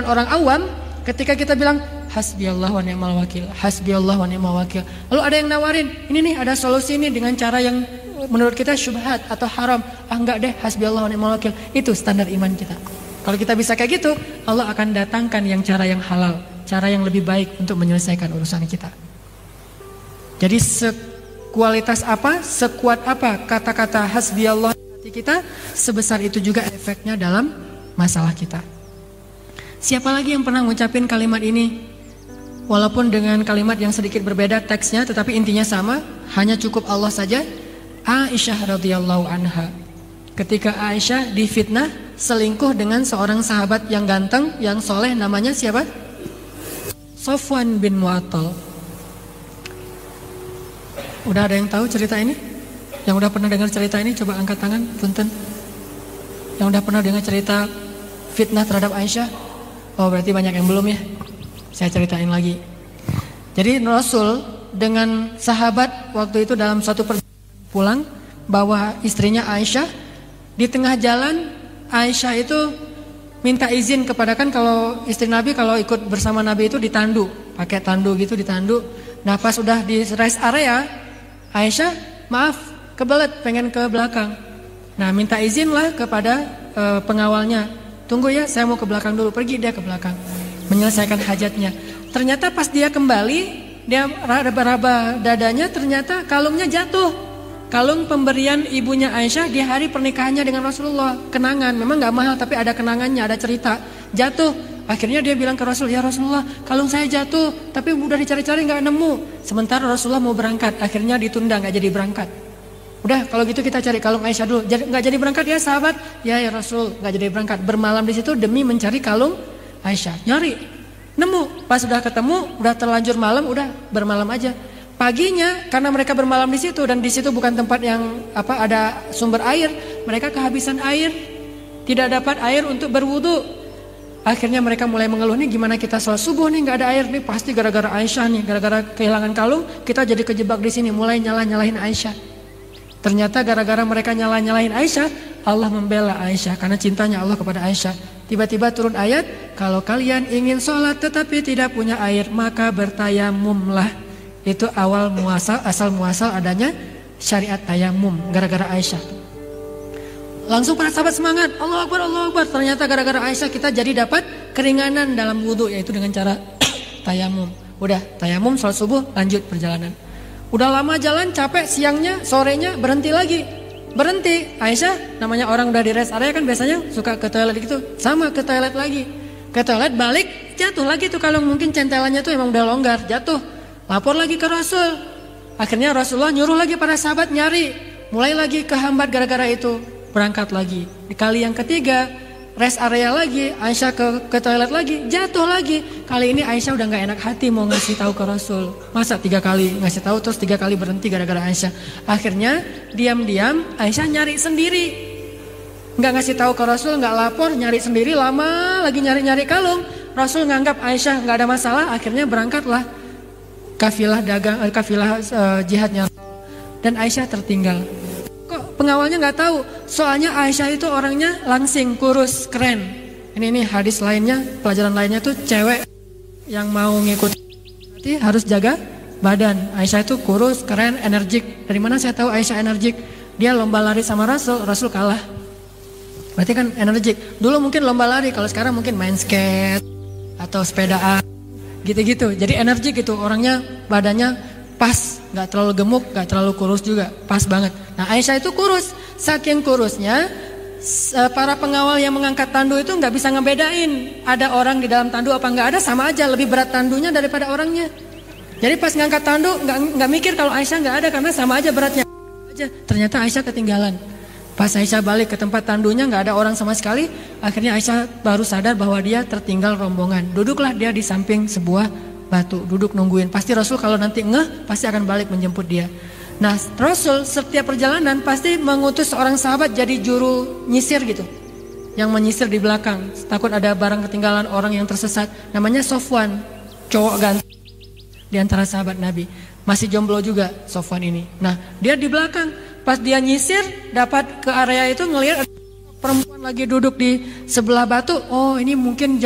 orang awam, ketika kita bilang hasbiyallah wa ni'mal wakil, hasbiyallah wa ni'mal wakil. Lalu ada yang nawarin, ini nih ada solusi ini dengan cara yang menurut kita syubhat atau haram. Enggak deh, hasbiyallah wa ni'mal wakil. Itu standar iman kita. Kalau kita bisa kayak gitu, Allah akan datangkan yang cara yang halal, cara yang lebih baik untuk menyelesaikan urusan kita. Jadi sekualitas apa, sekuat apa kata-kata hasbiyallah di hati kita, sebesar itu juga efeknya dalam masalah kita. Siapa lagi yang pernah ngucapin kalimat ini? Walaupun dengan kalimat yang sedikit berbeda teksnya, tetapi intinya sama, hanya cukup Allah saja. Aisyah radhiyallahu anha. Ketika Aisyah difitnah selingkuh dengan seorang sahabat yang ganteng, yang soleh, namanya siapa? Sofwan bin Mu'attal. Udah ada yang tahu cerita ini? Yang udah pernah dengar cerita ini coba angkat tangan, punten. Yang udah pernah dengar cerita fitnah terhadap Aisyah? Oh berarti banyak yang belum ya. Saya ceritain lagi. Jadi Rasul dengan sahabat waktu itu dalam suatu perjalanan pulang bawa istrinya Aisyah. Di tengah jalan Aisyah itu minta izin kepada, kan kalau istri Nabi kalau ikut bersama Nabi itu ditandu, pakai tandu gitu ditandu. Nah pas udah di rest area, Aisyah maaf kebelet pengen ke belakang. Nah minta izin lah kepada pengawalnya, tunggu ya saya mau ke belakang dulu. Pergi dia ke belakang menyelesaikan hajatnya. Ternyata pas dia kembali, dia raba-raba dadanya, ternyata kalungnya jatuh. Kalung pemberian ibunya Aisyah di hari pernikahannya dengan Rasulullah. Kenangan, memang gak mahal tapi ada kenangannya, ada cerita. Jatuh. Akhirnya dia bilang ke Rasul, ya Rasulullah kalung saya jatuh, tapi udah dicari-cari gak nemu. Sementara Rasulullah mau berangkat, akhirnya ditunda gak jadi berangkat. Udah kalau gitu kita cari kalung Aisyah dulu. Gak jadi berangkat ya sahabat? Ya Rasul gak jadi berangkat. Bermalam di situ demi mencari kalung Aisyah. Nyari, nemu. Pas udah ketemu, udah terlanjur malam, udah bermalam aja. Paginya karena mereka bermalam di situ dan di situ bukan tempat yang ada sumber air, mereka kehabisan air, tidak dapat air untuk berwudu. Akhirnya mereka mulai mengeluh, nih gimana kita sholat subuh nih nggak ada air nih, pasti gara-gara Aisyah nih, gara-gara kehilangan kalung kita jadi kejebak di sini. Mulai nyalahin Aisyah. Ternyata gara-gara mereka nyalahin Aisyah, Allah membela Aisyah karena cintanya Allah kepada Aisyah. Tiba-tiba turun ayat, kalau kalian ingin sholat tetapi tidak punya air, maka bertayamumlah. Itu asal muasal adanya syariat tayamum gara-gara Aisyah. Langsung para sahabat semangat, Allahu Akbar, Allahu Akbar. Ternyata gara-gara Aisyah kita jadi dapat keringanan dalam wudhu, yaitu dengan cara tayamum. Udah tayamum, sholat subuh, lanjut perjalanan. Udah lama jalan, capek, siangnya, sorenya berhenti lagi. Berhenti, Aisyah namanya orang udah di rest area kan biasanya suka ke toilet gitu. Sama ke toilet lagi. Ke toilet balik, jatuh lagi tuh kalau mungkin centelannya tuh emang udah longgar, jatuh. Lapor lagi ke Rasul. Akhirnya Rasulullah nyuruh lagi para sahabat nyari. Mulai lagi kehambat gara-gara itu. Berangkat lagi. Di kali yang ketiga, rest area lagi, Aisyah ke toilet lagi, jatuh lagi. Kali ini Aisyah udah gak enak hati mau ngasih tahu ke Rasul. Masa 3 kali ngasih tahu terus 3 kali berhenti gara-gara Aisyah. Akhirnya diam-diam Aisyah nyari sendiri. Gak ngasih tahu ke Rasul, gak lapor, nyari sendiri. Lama lagi nyari-nyari kalung. Rasul nganggap Aisyah gak ada masalah. Akhirnya berangkatlah kafilah jihadnya. Dan Aisyah tertinggal. Kok pengawalnya nggak tahu? Soalnya Aisyah itu orangnya langsing, kurus, keren. Ini hadis lainnya, pelajaran lainnya tuh cewek yang mau ngikut berarti harus jaga badan. Aisyah itu kurus, keren, energik. Dari mana saya tahu Aisyah energik? Dia lomba lari sama Rasul, Rasul kalah. Berarti kan energik. Dulu mungkin lomba lari, kalau sekarang mungkin main skate atau sepedaan, gitu-gitu. Jadi energik gitu, orangnya badannya pas, gak terlalu gemuk, gak terlalu kurus juga, pas banget. Nah Aisyah itu kurus, saking kurusnya para pengawal yang mengangkat tandu itu gak bisa ngebedain ada orang di dalam tandu apa gak ada, sama aja, lebih berat tandunya daripada orangnya. Jadi pas ngangkat tandu gak mikir kalau Aisyah gak ada karena sama aja beratnya. Ternyata Aisyah ketinggalan. Pas Aisyah balik ke tempat tandunya gak ada orang sama sekali. Akhirnya Aisyah baru sadar bahwa dia tertinggal rombongan. Duduklah dia di samping sebuah batu, duduk nungguin. Pasti Rasul kalau nanti ngeh pasti akan balik menjemput dia. Nah Rasul setiap perjalanan pasti mengutus seorang sahabat jadi juru nyisir gitu, yang menyisir di belakang, takut ada barang ketinggalan, orang yang tersesat. Namanya Sofwan, cowok ganteng di antara sahabat Nabi. Masih jomblo juga Sofwan ini. Nah dia di belakang, pas dia nyisir dapat ke area itu ngelihat perempuan lagi duduk di sebelah batu. Oh ini mungkin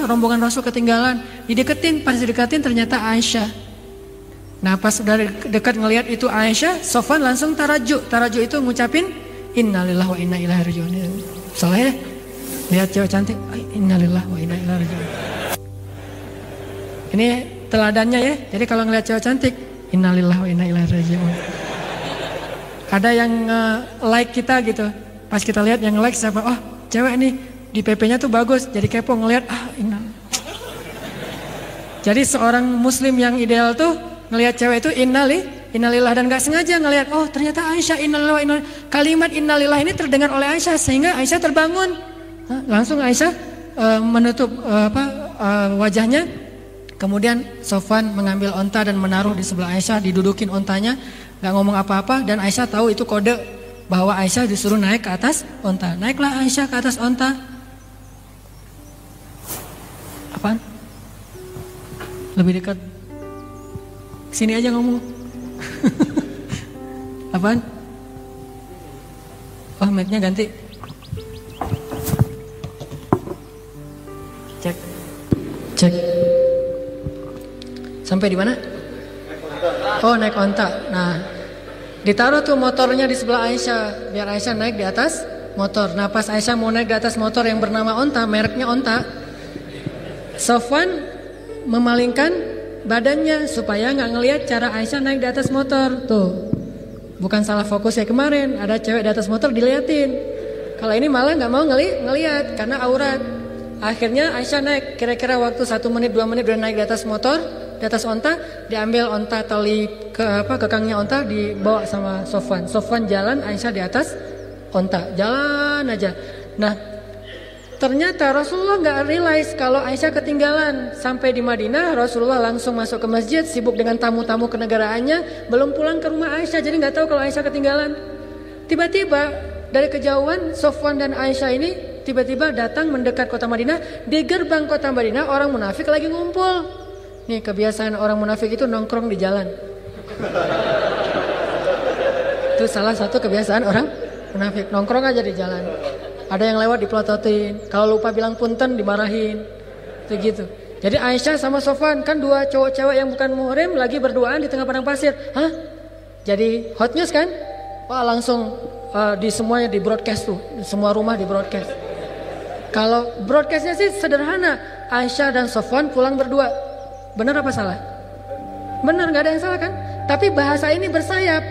rombongan Rasul ketinggalan. Dideketin, pas dideketin ternyata Aisyah. Nah pas udah dekat ngelihat itu Aisyah, Sofwan langsung tarajuk. Tarajuk itu ngucapin innalillahi wa inna ilaihi raji'un. Soalnya lihat cewek cantik, innalillahi wa inna ilaihi raji'un. Ini teladannya ya. Jadi kalau ngelihat cewek cantik, innalillahi wa inna ilaihi raji'un. Ada yang like kita gitu. Pas kita lihat yang like siapa? Oh cewek nih di PP-nya tuh bagus. Jadi kepo ngelihat Jadi seorang muslim yang ideal tuh ngelihat cewek itu innalillah dan gak sengaja ngelihat oh ternyata Aisyah innalillah. Kalimat innalillah ini terdengar oleh Aisyah sehingga Aisyah terbangun. Langsung Aisyah menutup wajahnya. Kemudian Sofwan mengambil onta dan menaruh di sebelah Aisyah, didudukin ontanya, gak ngomong apa-apa dan Aisyah tahu itu kode bahwa Aisyah disuruh naik ke atas onta. Naiklah Aisyah ke atas onta. Apaan? Lebih dekat. Sini aja ngomong. Apaan? Oh mic-nya ganti. Cek. Sampai di mana? Oh naik onta. Nah Ditaruh tuh motornya di sebelah Aisyah, biar Aisyah naik di atas motor. Nah pas Aisyah mau naik di atas motor yang bernama onta, mereknya onta, Sofwan memalingkan badannya supaya nggak ngelihat cara Aisyah naik di atas motor. Tuh, bukan salah fokus ya kemarin, ada cewek di atas motor diliatin. Kalau ini malah nggak mau ngelihat karena aurat. Akhirnya Aisyah naik, kira-kira waktu 1 menit 2 menit udah naik di atas motor, di atas onta, diambil onta tali kekangnya onta dibawa sama Sofwan. Sofwan jalan, Aisyah di atas onta, jalan aja. Nah, ternyata Rasulullah nggak realize kalau Aisyah ketinggalan. Sampai di Madinah, Rasulullah langsung masuk ke masjid, sibuk dengan tamu-tamu kenegaraannya, belum pulang ke rumah Aisyah, jadi nggak tahu kalau Aisyah ketinggalan. Tiba-tiba dari kejauhan Sofwan dan Aisyah ini tiba-tiba datang mendekat kota Madinah. Di gerbang kota Madinah orang munafik lagi ngumpul. Nih kebiasaan orang munafik itu nongkrong di jalan. Itu salah satu kebiasaan orang munafik, nongkrong aja di jalan. Ada yang lewat dipelototin, kalau lupa bilang punten dimarahin. Itu gitu. Jadi Aisyah sama Sofwan kan dua cowok cewek yang bukan muhrim lagi berduaan di tengah padang pasir. Hah? Jadi hot news kan? Wah langsung di semuanya di broadcast tuh, semua rumah di broadcast. Kalau broadcastnya sih sederhana, Aisyah dan Sofwan pulang berdua. Benar apa salah? Benar, nggak ada yang salah kan? Tapi bahasa ini bersayap,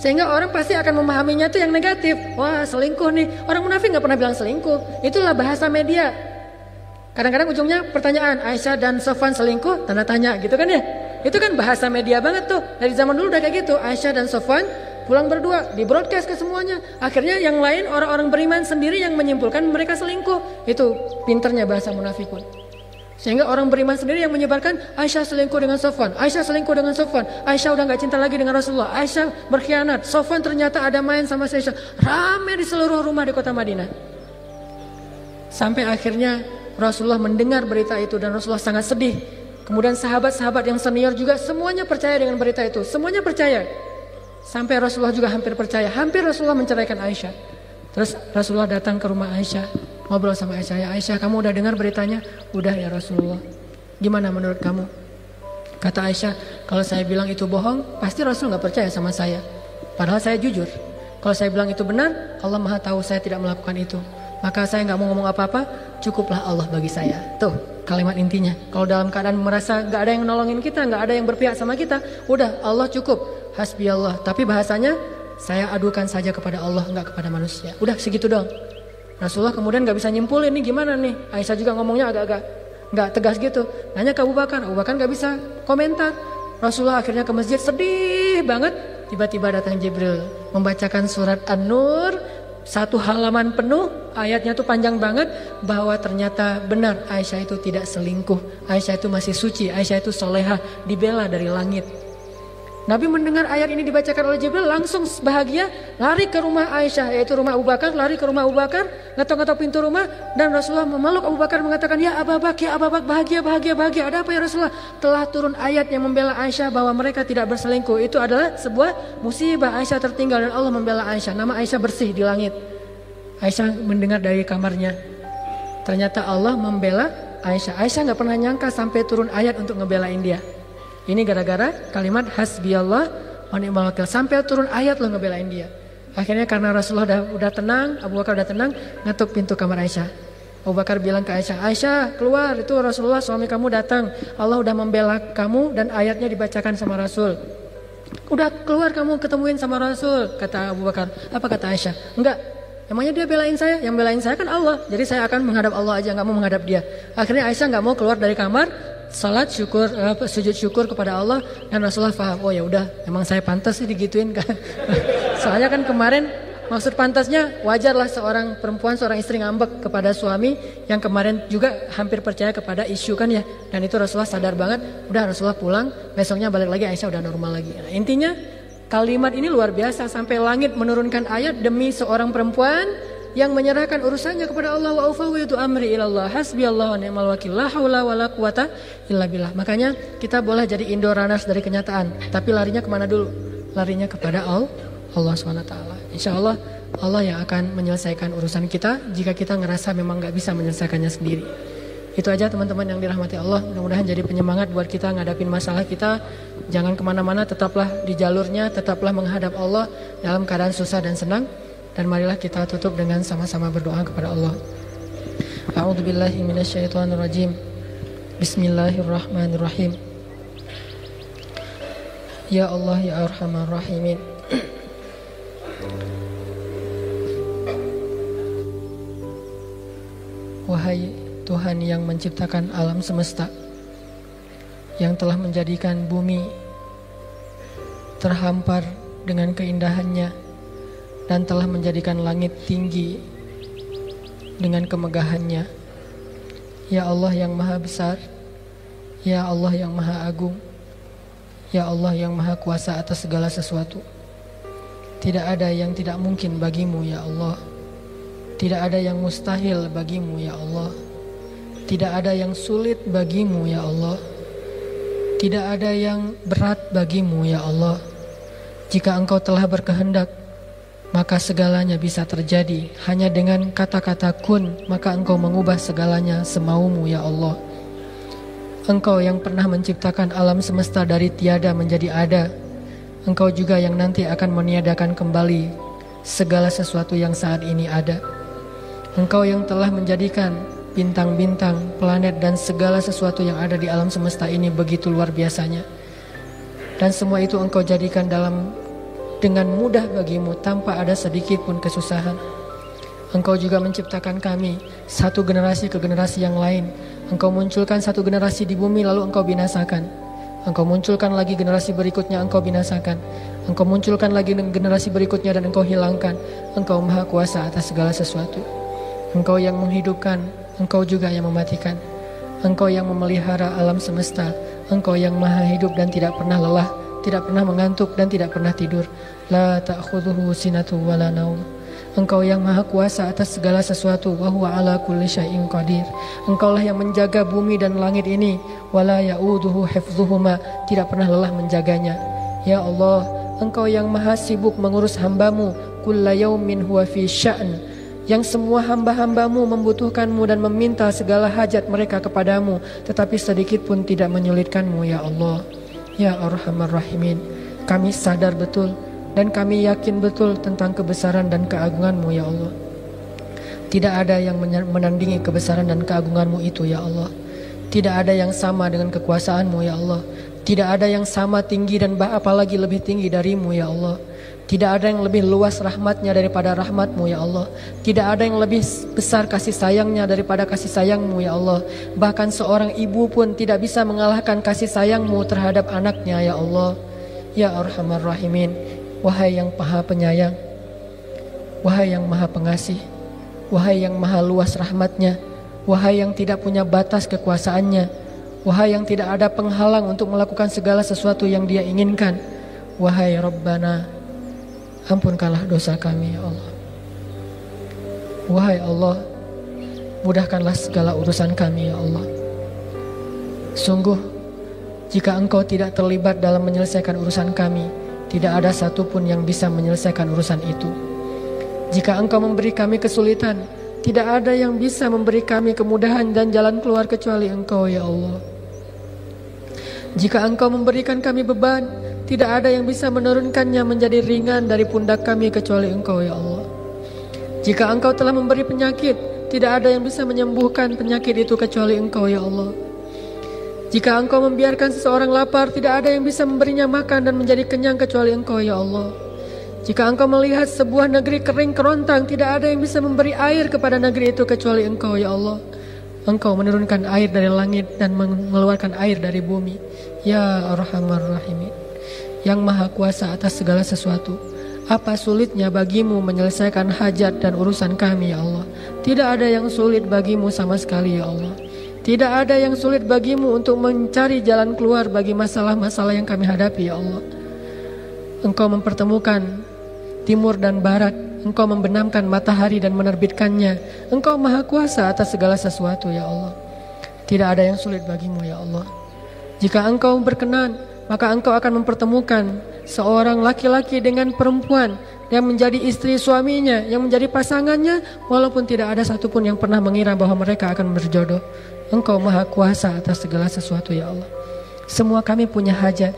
sehingga orang pasti akan memahaminya tuh yang negatif. Wah selingkuh nih, orang munafik nggak pernah bilang selingkuh. Itulah bahasa media. Kadang-kadang ujungnya pertanyaan, Aisyah dan Sofwan selingkuh? Tanda tanya gitu kan ya? Itu kan bahasa media banget tuh. Dari zaman dulu udah kayak gitu. Aisyah dan Sofwan pulang berdua, di broadcast ke semuanya. Akhirnya yang lain orang-orang beriman sendiri yang menyimpulkan mereka selingkuh. Itu pinternya bahasa munafikun. Sehingga orang beriman sendiri yang menyebarkan Aisyah selingkuh dengan Sofwan, Aisyah selingkuh dengan Sofwan, Aisyah udah gak cinta lagi dengan Rasulullah, Aisyah berkhianat, Sofwan ternyata ada main sama Aisyah. Rame di seluruh rumah di kota Madinah. Sampai akhirnya Rasulullah mendengar berita itu dan Rasulullah sangat sedih. Kemudian sahabat-sahabat yang senior juga semuanya percaya dengan berita itu. Semuanya percaya. Sampai Rasulullah juga hampir percaya. Hampir Rasulullah menceraikan Aisyah. Terus Rasulullah datang ke rumah Aisyah, ngobrol sama Aisyah. Ya Aisyah, kamu udah dengar beritanya? Udah ya Rasulullah. Gimana menurut kamu? Kata Aisyah, kalau saya bilang itu bohong, pasti Rasul gak percaya sama saya. Padahal saya jujur. Kalau saya bilang itu benar, Allah Maha tahu saya tidak melakukan itu. Maka saya gak mau ngomong apa-apa, cukuplah Allah bagi saya. Tuh kalimat intinya. Kalau dalam keadaan merasa gak ada yang nolongin kita, gak ada yang berpihak sama kita, udah Allah cukup. Hasbi Allah. Tapi bahasanya saya adukan saja kepada Allah, enggak kepada manusia. Udah segitu dong. Rasulullah kemudian enggak bisa nyimpulin nih gimana nih. Aisyah juga ngomongnya agak-agak enggak tegas gitu. Nanya ke Abu Bakar enggak bisa komentar. Rasulullah akhirnya ke masjid sedih banget. Tiba-tiba datang Jibril membacakan surat An-Nur 1 halaman penuh. Ayatnya tuh panjang banget, bahwa ternyata benar Aisyah itu tidak selingkuh. Aisyah itu masih suci, Aisyah itu solehah, dibela dari langit. Nabi mendengar ayat ini dibacakan oleh Jibril, langsung bahagia lari ke rumah Aisyah, yaitu rumah Abu Bakar. Lari ke rumah Abu Bakar, ngetok-ngetok pintu rumah, dan Rasulullah memeluk Abu Bakar mengatakan, ya Abu Bakar, bahagia. Ada apa ya Rasulullah? Telah turun ayat yang membela Aisyah bahwa mereka tidak berselingkuh. Itu adalah sebuah musibah. Aisyah tertinggal dan Allah membela Aisyah. Nama Aisyah bersih di langit. Aisyah mendengar dari kamarnya, ternyata Allah membela Aisyah. Aisyah gak pernah nyangka sampai turun ayat untuk ngebelain dia. Ini gara-gara kalimat hasbiyallah wa ni'mal wakil. Sampai turun ayat loh ngebelain dia. Akhirnya karena Rasulullah udah tenang, Abu Bakar udah tenang, ngetuk pintu kamar Aisyah. Abu Bakar bilang ke Aisyah, Aisyah keluar, itu Rasulullah suami kamu datang. Allah udah membela kamu dan ayatnya dibacakan sama Rasul. Udah keluar kamu ketemuin sama Rasul, kata Abu Bakar. Apa kata Aisyah? Enggak, emangnya dia belain saya? Yang belain saya kan Allah. Jadi saya akan menghadap Allah aja, gak mau menghadap dia. Akhirnya Aisyah gak mau keluar dari kamar. Salat syukur, sujud syukur kepada Allah, dan Rasulullah paham, oh ya udah, emang saya pantas sih digituin kan. Soalnya kan kemarin maksud pantasnya wajarlah seorang perempuan, seorang istri ngambek kepada suami yang kemarin juga hampir percaya kepada isu kan ya. Dan itu Rasulullah sadar banget. Udah Rasulullah pulang, besoknya balik lagi Aisyah udah normal lagi. Nah, intinya kalimat ini luar biasa, sampai langit menurunkan ayat demi seorang perempuan yang menyerahkan urusannya kepada Allah. Wa ufawwidu amri ilallah hasbiyallahu wa ni'mal wakil la haula wala quwata illa billah. Makanya kita boleh jadi Indoranas dari kenyataan, tapi larinya kemana dulu? Larinya kepada Allah SWT. Insya Allah Allah yang akan menyelesaikan urusan kita jika kita ngerasa memang gak bisa menyelesaikannya sendiri. Itu aja teman-teman yang dirahmati Allah. Mudah-mudahan jadi penyemangat buat kita ngadapin masalah kita. Jangan kemana-mana, tetaplah di jalurnya, tetaplah menghadap Allah dalam keadaan susah dan senang. Dan marilah kita tutup dengan sama-sama berdoa kepada Allah. A'udzubillahi minasyaitonirrajim. Bismillahirrahmanirrahim. Ya Allah ya Arhamar Rahimin. Wahai Tuhan yang menciptakan alam semesta, yang telah menjadikan bumi terhampar dengan keindahannya dan telah menjadikan langit tinggi dengan kemegahannya. Ya Allah yang maha besar, ya Allah yang maha agung, ya Allah yang maha kuasa atas segala sesuatu. Tidak ada yang tidak mungkin bagimu ya Allah. Tidak ada yang mustahil bagimu ya Allah. Tidak ada yang sulit bagimu ya Allah. Tidak ada yang berat bagimu ya Allah. Jika Engkau telah berkehendak, maka segalanya bisa terjadi. Hanya dengan kata-kata kun, maka Engkau mengubah segalanya semaumu ya Allah. Engkau yang pernah menciptakan alam semesta dari tiada menjadi ada. Engkau juga yang nanti akan meniadakan kembali segala sesuatu yang saat ini ada. Engkau yang telah menjadikan bintang-bintang, planet dan segala sesuatu yang ada di alam semesta ini begitu luar biasanya. Dan semua itu Engkau jadikan dengan mudah bagimu tanpa ada sedikit pun kesusahan. Engkau juga menciptakan kami satu generasi ke generasi yang lain. Engkau munculkan satu generasi di bumi lalu Engkau binasakan. Engkau munculkan lagi generasi berikutnya, Engkau binasakan. Engkau munculkan lagi generasi berikutnya dan Engkau hilangkan. Engkau maha kuasa atas segala sesuatu. Engkau yang menghidupkan, Engkau juga yang mematikan. Engkau yang memelihara alam semesta. Engkau yang maha hidup dan tidak pernah lelah, tidak pernah mengantuk dan tidak pernah tidur. La ta'khudhuhu sinatu wa la naum. Engkau yang maha kuasa atas segala sesuatu. Wa huwa ala kulli syai'in qadir. Engkaulah yang menjaga bumi dan langit ini. Wa la ya'uduhu hifdhuhuma. Tidak pernah lelah menjaganya. Ya Allah, Engkau yang maha sibuk mengurus hambamu. Kulla yaumin huwa fi sya'n. Yang semua hamba-hambamu membutuhkanmu dan meminta segala hajat mereka kepadamu, tetapi sedikit pun tidak menyulitkanmu ya Allah. Ya Arhamar Rahimin, kami sadar betul dan kami yakin betul tentang kebesaran dan keagunganmu ya Allah. Tidak ada yang menandingi kebesaran dan keagunganmu itu ya Allah. Tidak ada yang sama dengan kekuasaanmu ya Allah. Tidak ada yang sama tinggi dan apalagi lebih tinggi darimu ya Allah. Tidak ada yang lebih luas rahmatnya daripada rahmatmu ya Allah. Tidak ada yang lebih besar kasih sayangnya daripada kasih sayangmu ya Allah. Bahkan seorang ibu pun tidak bisa mengalahkan kasih sayangmu terhadap anaknya ya Allah. Ya Arhamar Rahimin, wahai yang maha penyayang, wahai yang maha pengasih, wahai yang maha luas rahmatnya, wahai yang tidak punya batas kekuasaannya, wahai yang tidak ada penghalang untuk melakukan segala sesuatu yang Dia inginkan. Wahai Rabbana, ampunkanlah dosa kami ya Allah. Wahai Allah, mudahkanlah segala urusan kami ya Allah. Sungguh, jika Engkau tidak terlibat dalam menyelesaikan urusan kami, tidak ada satupun yang bisa menyelesaikan urusan itu. Jika Engkau memberi kami kesulitan, tidak ada yang bisa memberi kami kemudahan dan jalan keluar kecuali Engkau ya Allah. Jika Engkau memberikan kami beban, tidak ada yang bisa menurunkannya menjadi ringan dari pundak kami kecuali Engkau ya Allah. Jika Engkau telah memberi penyakit, tidak ada yang bisa menyembuhkan penyakit itu kecuali Engkau ya Allah. Jika Engkau membiarkan seseorang lapar, tidak ada yang bisa memberinya makan dan menjadi kenyang kecuali Engkau ya Allah. Jika Engkau melihat sebuah negeri kering kerontang, tidak ada yang bisa memberi air kepada negeri itu kecuali Engkau ya Allah. Engkau menurunkan air dari langit dan mengeluarkan air dari bumi. Ya Arhamar Rahimin, yang maha kuasa atas segala sesuatu. Apa sulitnya bagimu menyelesaikan hajat dan urusan kami ya Allah? Tidak ada yang sulit bagimu sama sekali ya Allah. Tidak ada yang sulit bagimu untuk mencari jalan keluar bagi masalah-masalah yang kami hadapi ya Allah. Engkau mempertemukan timur dan barat. Engkau membenamkan matahari dan menerbitkannya. Engkau maha kuasa atas segala sesuatu ya Allah. Tidak ada yang sulit bagimu ya Allah. Jika Engkau berkenan, maka Engkau akan mempertemukan seorang laki-laki dengan perempuan yang menjadi istri suaminya, yang menjadi pasangannya, walaupun tidak ada satupun yang pernah mengira bahwa mereka akan berjodoh. Engkau maha kuasa atas segala sesuatu ya Allah. Semua kami punya hajat,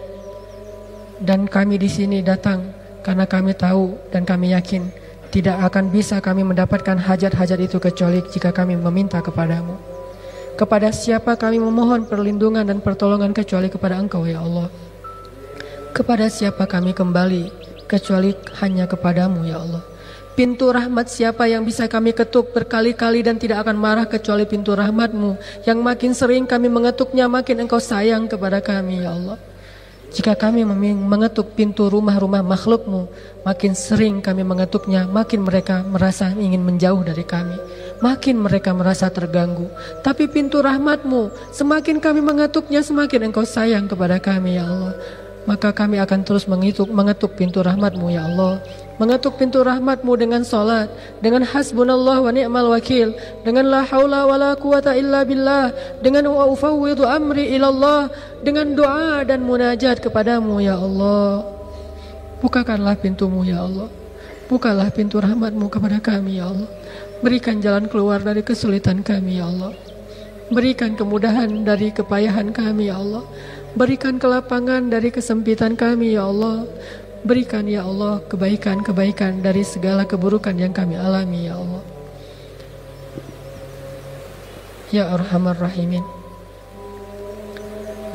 dan kami di sini datang karena kami tahu dan kami yakin tidak akan bisa kami mendapatkan hajat-hajat itu kecuali jika kami meminta kepadamu. Kepada siapa kami memohon perlindungan dan pertolongan kecuali kepada Engkau ya Allah. Kepada siapa kami kembali kecuali hanya kepadamu ya Allah. Pintu rahmat siapa yang bisa kami ketuk berkali-kali dan tidak akan marah kecuali pintu rahmat-Mu, yang makin sering kami mengetuknya makin Engkau sayang kepada kami ya Allah. Jika kami mengetuk pintu rumah-rumah makhluk-Mu, makin sering kami mengetuknya, makin mereka merasa ingin menjauh dari kami, makin mereka merasa terganggu. Tapi pintu rahmat-Mu, semakin kami mengetuknya, semakin Engkau sayang kepada kami ya Allah. Maka kami akan terus mengetuk pintu rahmat-Mu ya Allah. Mengetuk pintu rahmat-Mu dengan salat, dengan hasbunallah wa ni'mal wakil, dengan la haula wa la quwata illa billah, dengan wa ufawwidu amri ilallah, dengan doa dan munajat kepadamu ya Allah. Bukakanlah pintu-Mu ya Allah. Bukalah pintu rahmat-Mu kepada kami ya Allah. Berikan jalan keluar dari kesulitan kami ya Allah. Berikan kemudahan dari kepayahan kami ya Allah. Berikan kelapangan dari kesempitan kami ya Allah. Berikan ya Allah kebaikan-kebaikan dari segala keburukan yang kami alami ya Allah. Ya Arhamar Rahimin,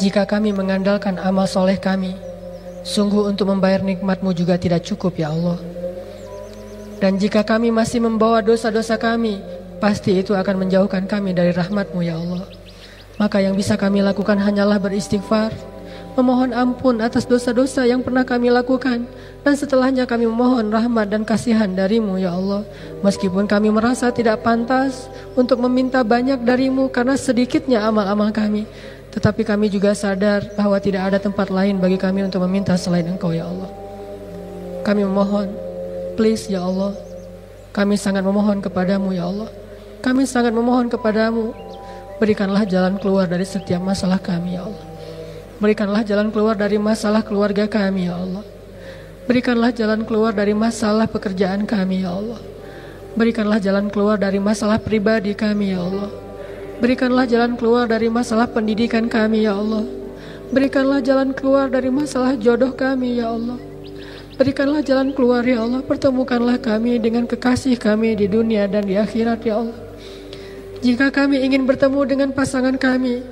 jika kami mengandalkan amal soleh kami, sungguh untuk membayar nikmat-Mu juga tidak cukup ya Allah. Dan jika kami masih membawa dosa-dosa kami, pasti itu akan menjauhkan kami dari rahmat-Mu ya Allah. Maka yang bisa kami lakukan hanyalah beristighfar, memohon ampun atas dosa-dosa yang pernah kami lakukan, dan setelahnya kami memohon rahmat dan kasihan dari-Mu ya Allah. Meskipun kami merasa tidak pantas untuk meminta banyak dari-Mu karena sedikitnya amal-amal kami, tetapi kami juga sadar bahwa tidak ada tempat lain bagi kami untuk meminta selain Engkau ya Allah. Kami memohon, please ya Allah, kami sangat memohon kepadamu ya Allah. Kami sangat memohon kepadamu, berikanlah jalan keluar dari setiap masalah kami ya Allah. Berikanlah jalan keluar dari masalah keluarga kami ya Allah. Berikanlah jalan keluar dari masalah pekerjaan kami ya Allah. Berikanlah jalan keluar dari masalah pribadi kami ya Allah. Berikanlah jalan keluar dari masalah pendidikan kami ya Allah. Berikanlah jalan keluar dari masalah jodoh kami ya Allah. Berikanlah jalan keluar ya Allah. Pertemukanlah kami dengan kekasih kami di dunia dan di akhirat ya Allah. Jika kami ingin bertemu dengan pasangan kami,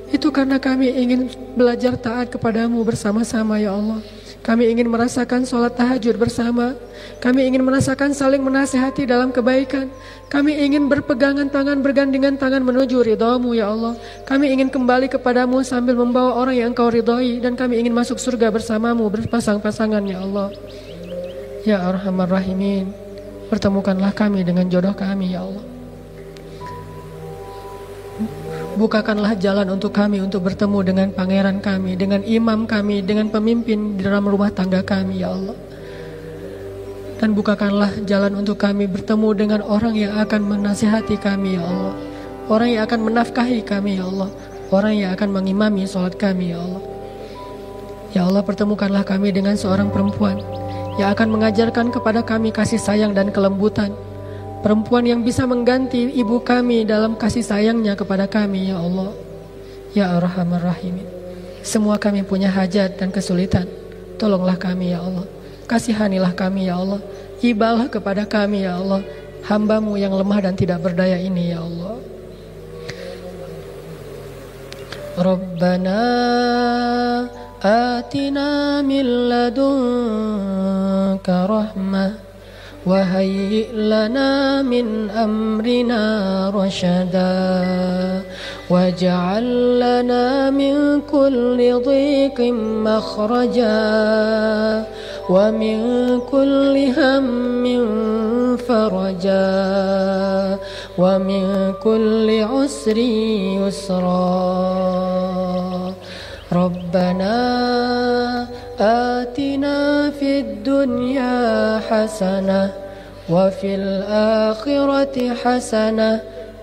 itu karena kami ingin belajar taat kepadamu bersama-sama ya Allah. Kami ingin merasakan sholat tahajud bersama. Kami ingin merasakan saling menasihati dalam kebaikan. Kami ingin berpegangan tangan, bergandengan tangan menuju ridhamu ya Allah. Kami ingin kembali kepadamu sambil membawa orang yang Engkau ridhai. Dan kami ingin masuk surga bersamamu berpasang-pasangan ya Allah. Ya Arhamar Rahimin, pertemukanlah kami dengan jodoh kami ya Allah. Bukakanlah jalan untuk kami untuk bertemu dengan pangeran kami, dengan imam kami, dengan pemimpin di dalam rumah tangga kami ya Allah. Dan bukakanlah jalan untuk kami bertemu dengan orang yang akan menasihati kami ya Allah. Orang yang akan menafkahi kami ya Allah. Orang yang akan mengimami sholat kami ya Allah. Ya Allah, pertemukanlah kami dengan seorang perempuan yang akan mengajarkan kepada kami kasih sayang dan kelembutan. Perempuan yang bisa mengganti ibu kami dalam kasih sayangnya kepada kami ya Allah. Ya Arhamar Rahimin, semua kami punya hajat dan kesulitan. Tolonglah kami ya Allah. Kasihanilah kami ya Allah. Ibalah kepada kami ya Allah, hamba-Mu yang lemah dan tidak berdaya ini ya Allah. Rabbana atina min ladunka rahmah وهيئ لنا من أمرنا رشدا واجعل لنا من كل ضيق مخرجا ومن كل هم فرجا ومن كل عسر يسرا ربنا آتنا في الدنيا حسنة وفي الآخرة حسنة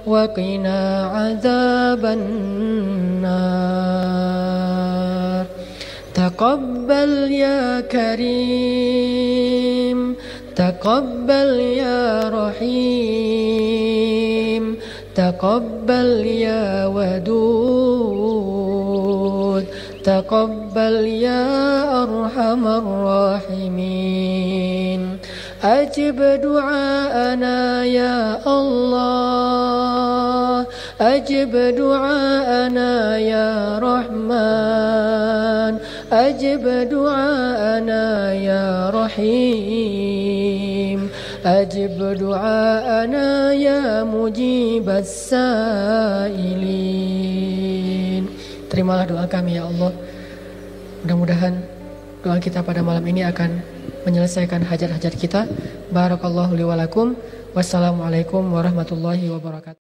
وقنا عذاب النار تقبل يا كريم تقبل يا رحيم تقبل يا ودود تقبل يا أرحم الراحمين أجب دعاءنا يا الله أجب دعاءنا يا رحمن أجب دعاءنا يا رحيم أجب دعاءنا يا مجيب السائلين. Terimalah doa kami ya Allah. Mudah-mudahan doa kita pada malam ini akan menyelesaikan hajat-hajat kita. Barakallahu li wa lakum. Wassalamualaikum warahmatullahi wabarakatuh.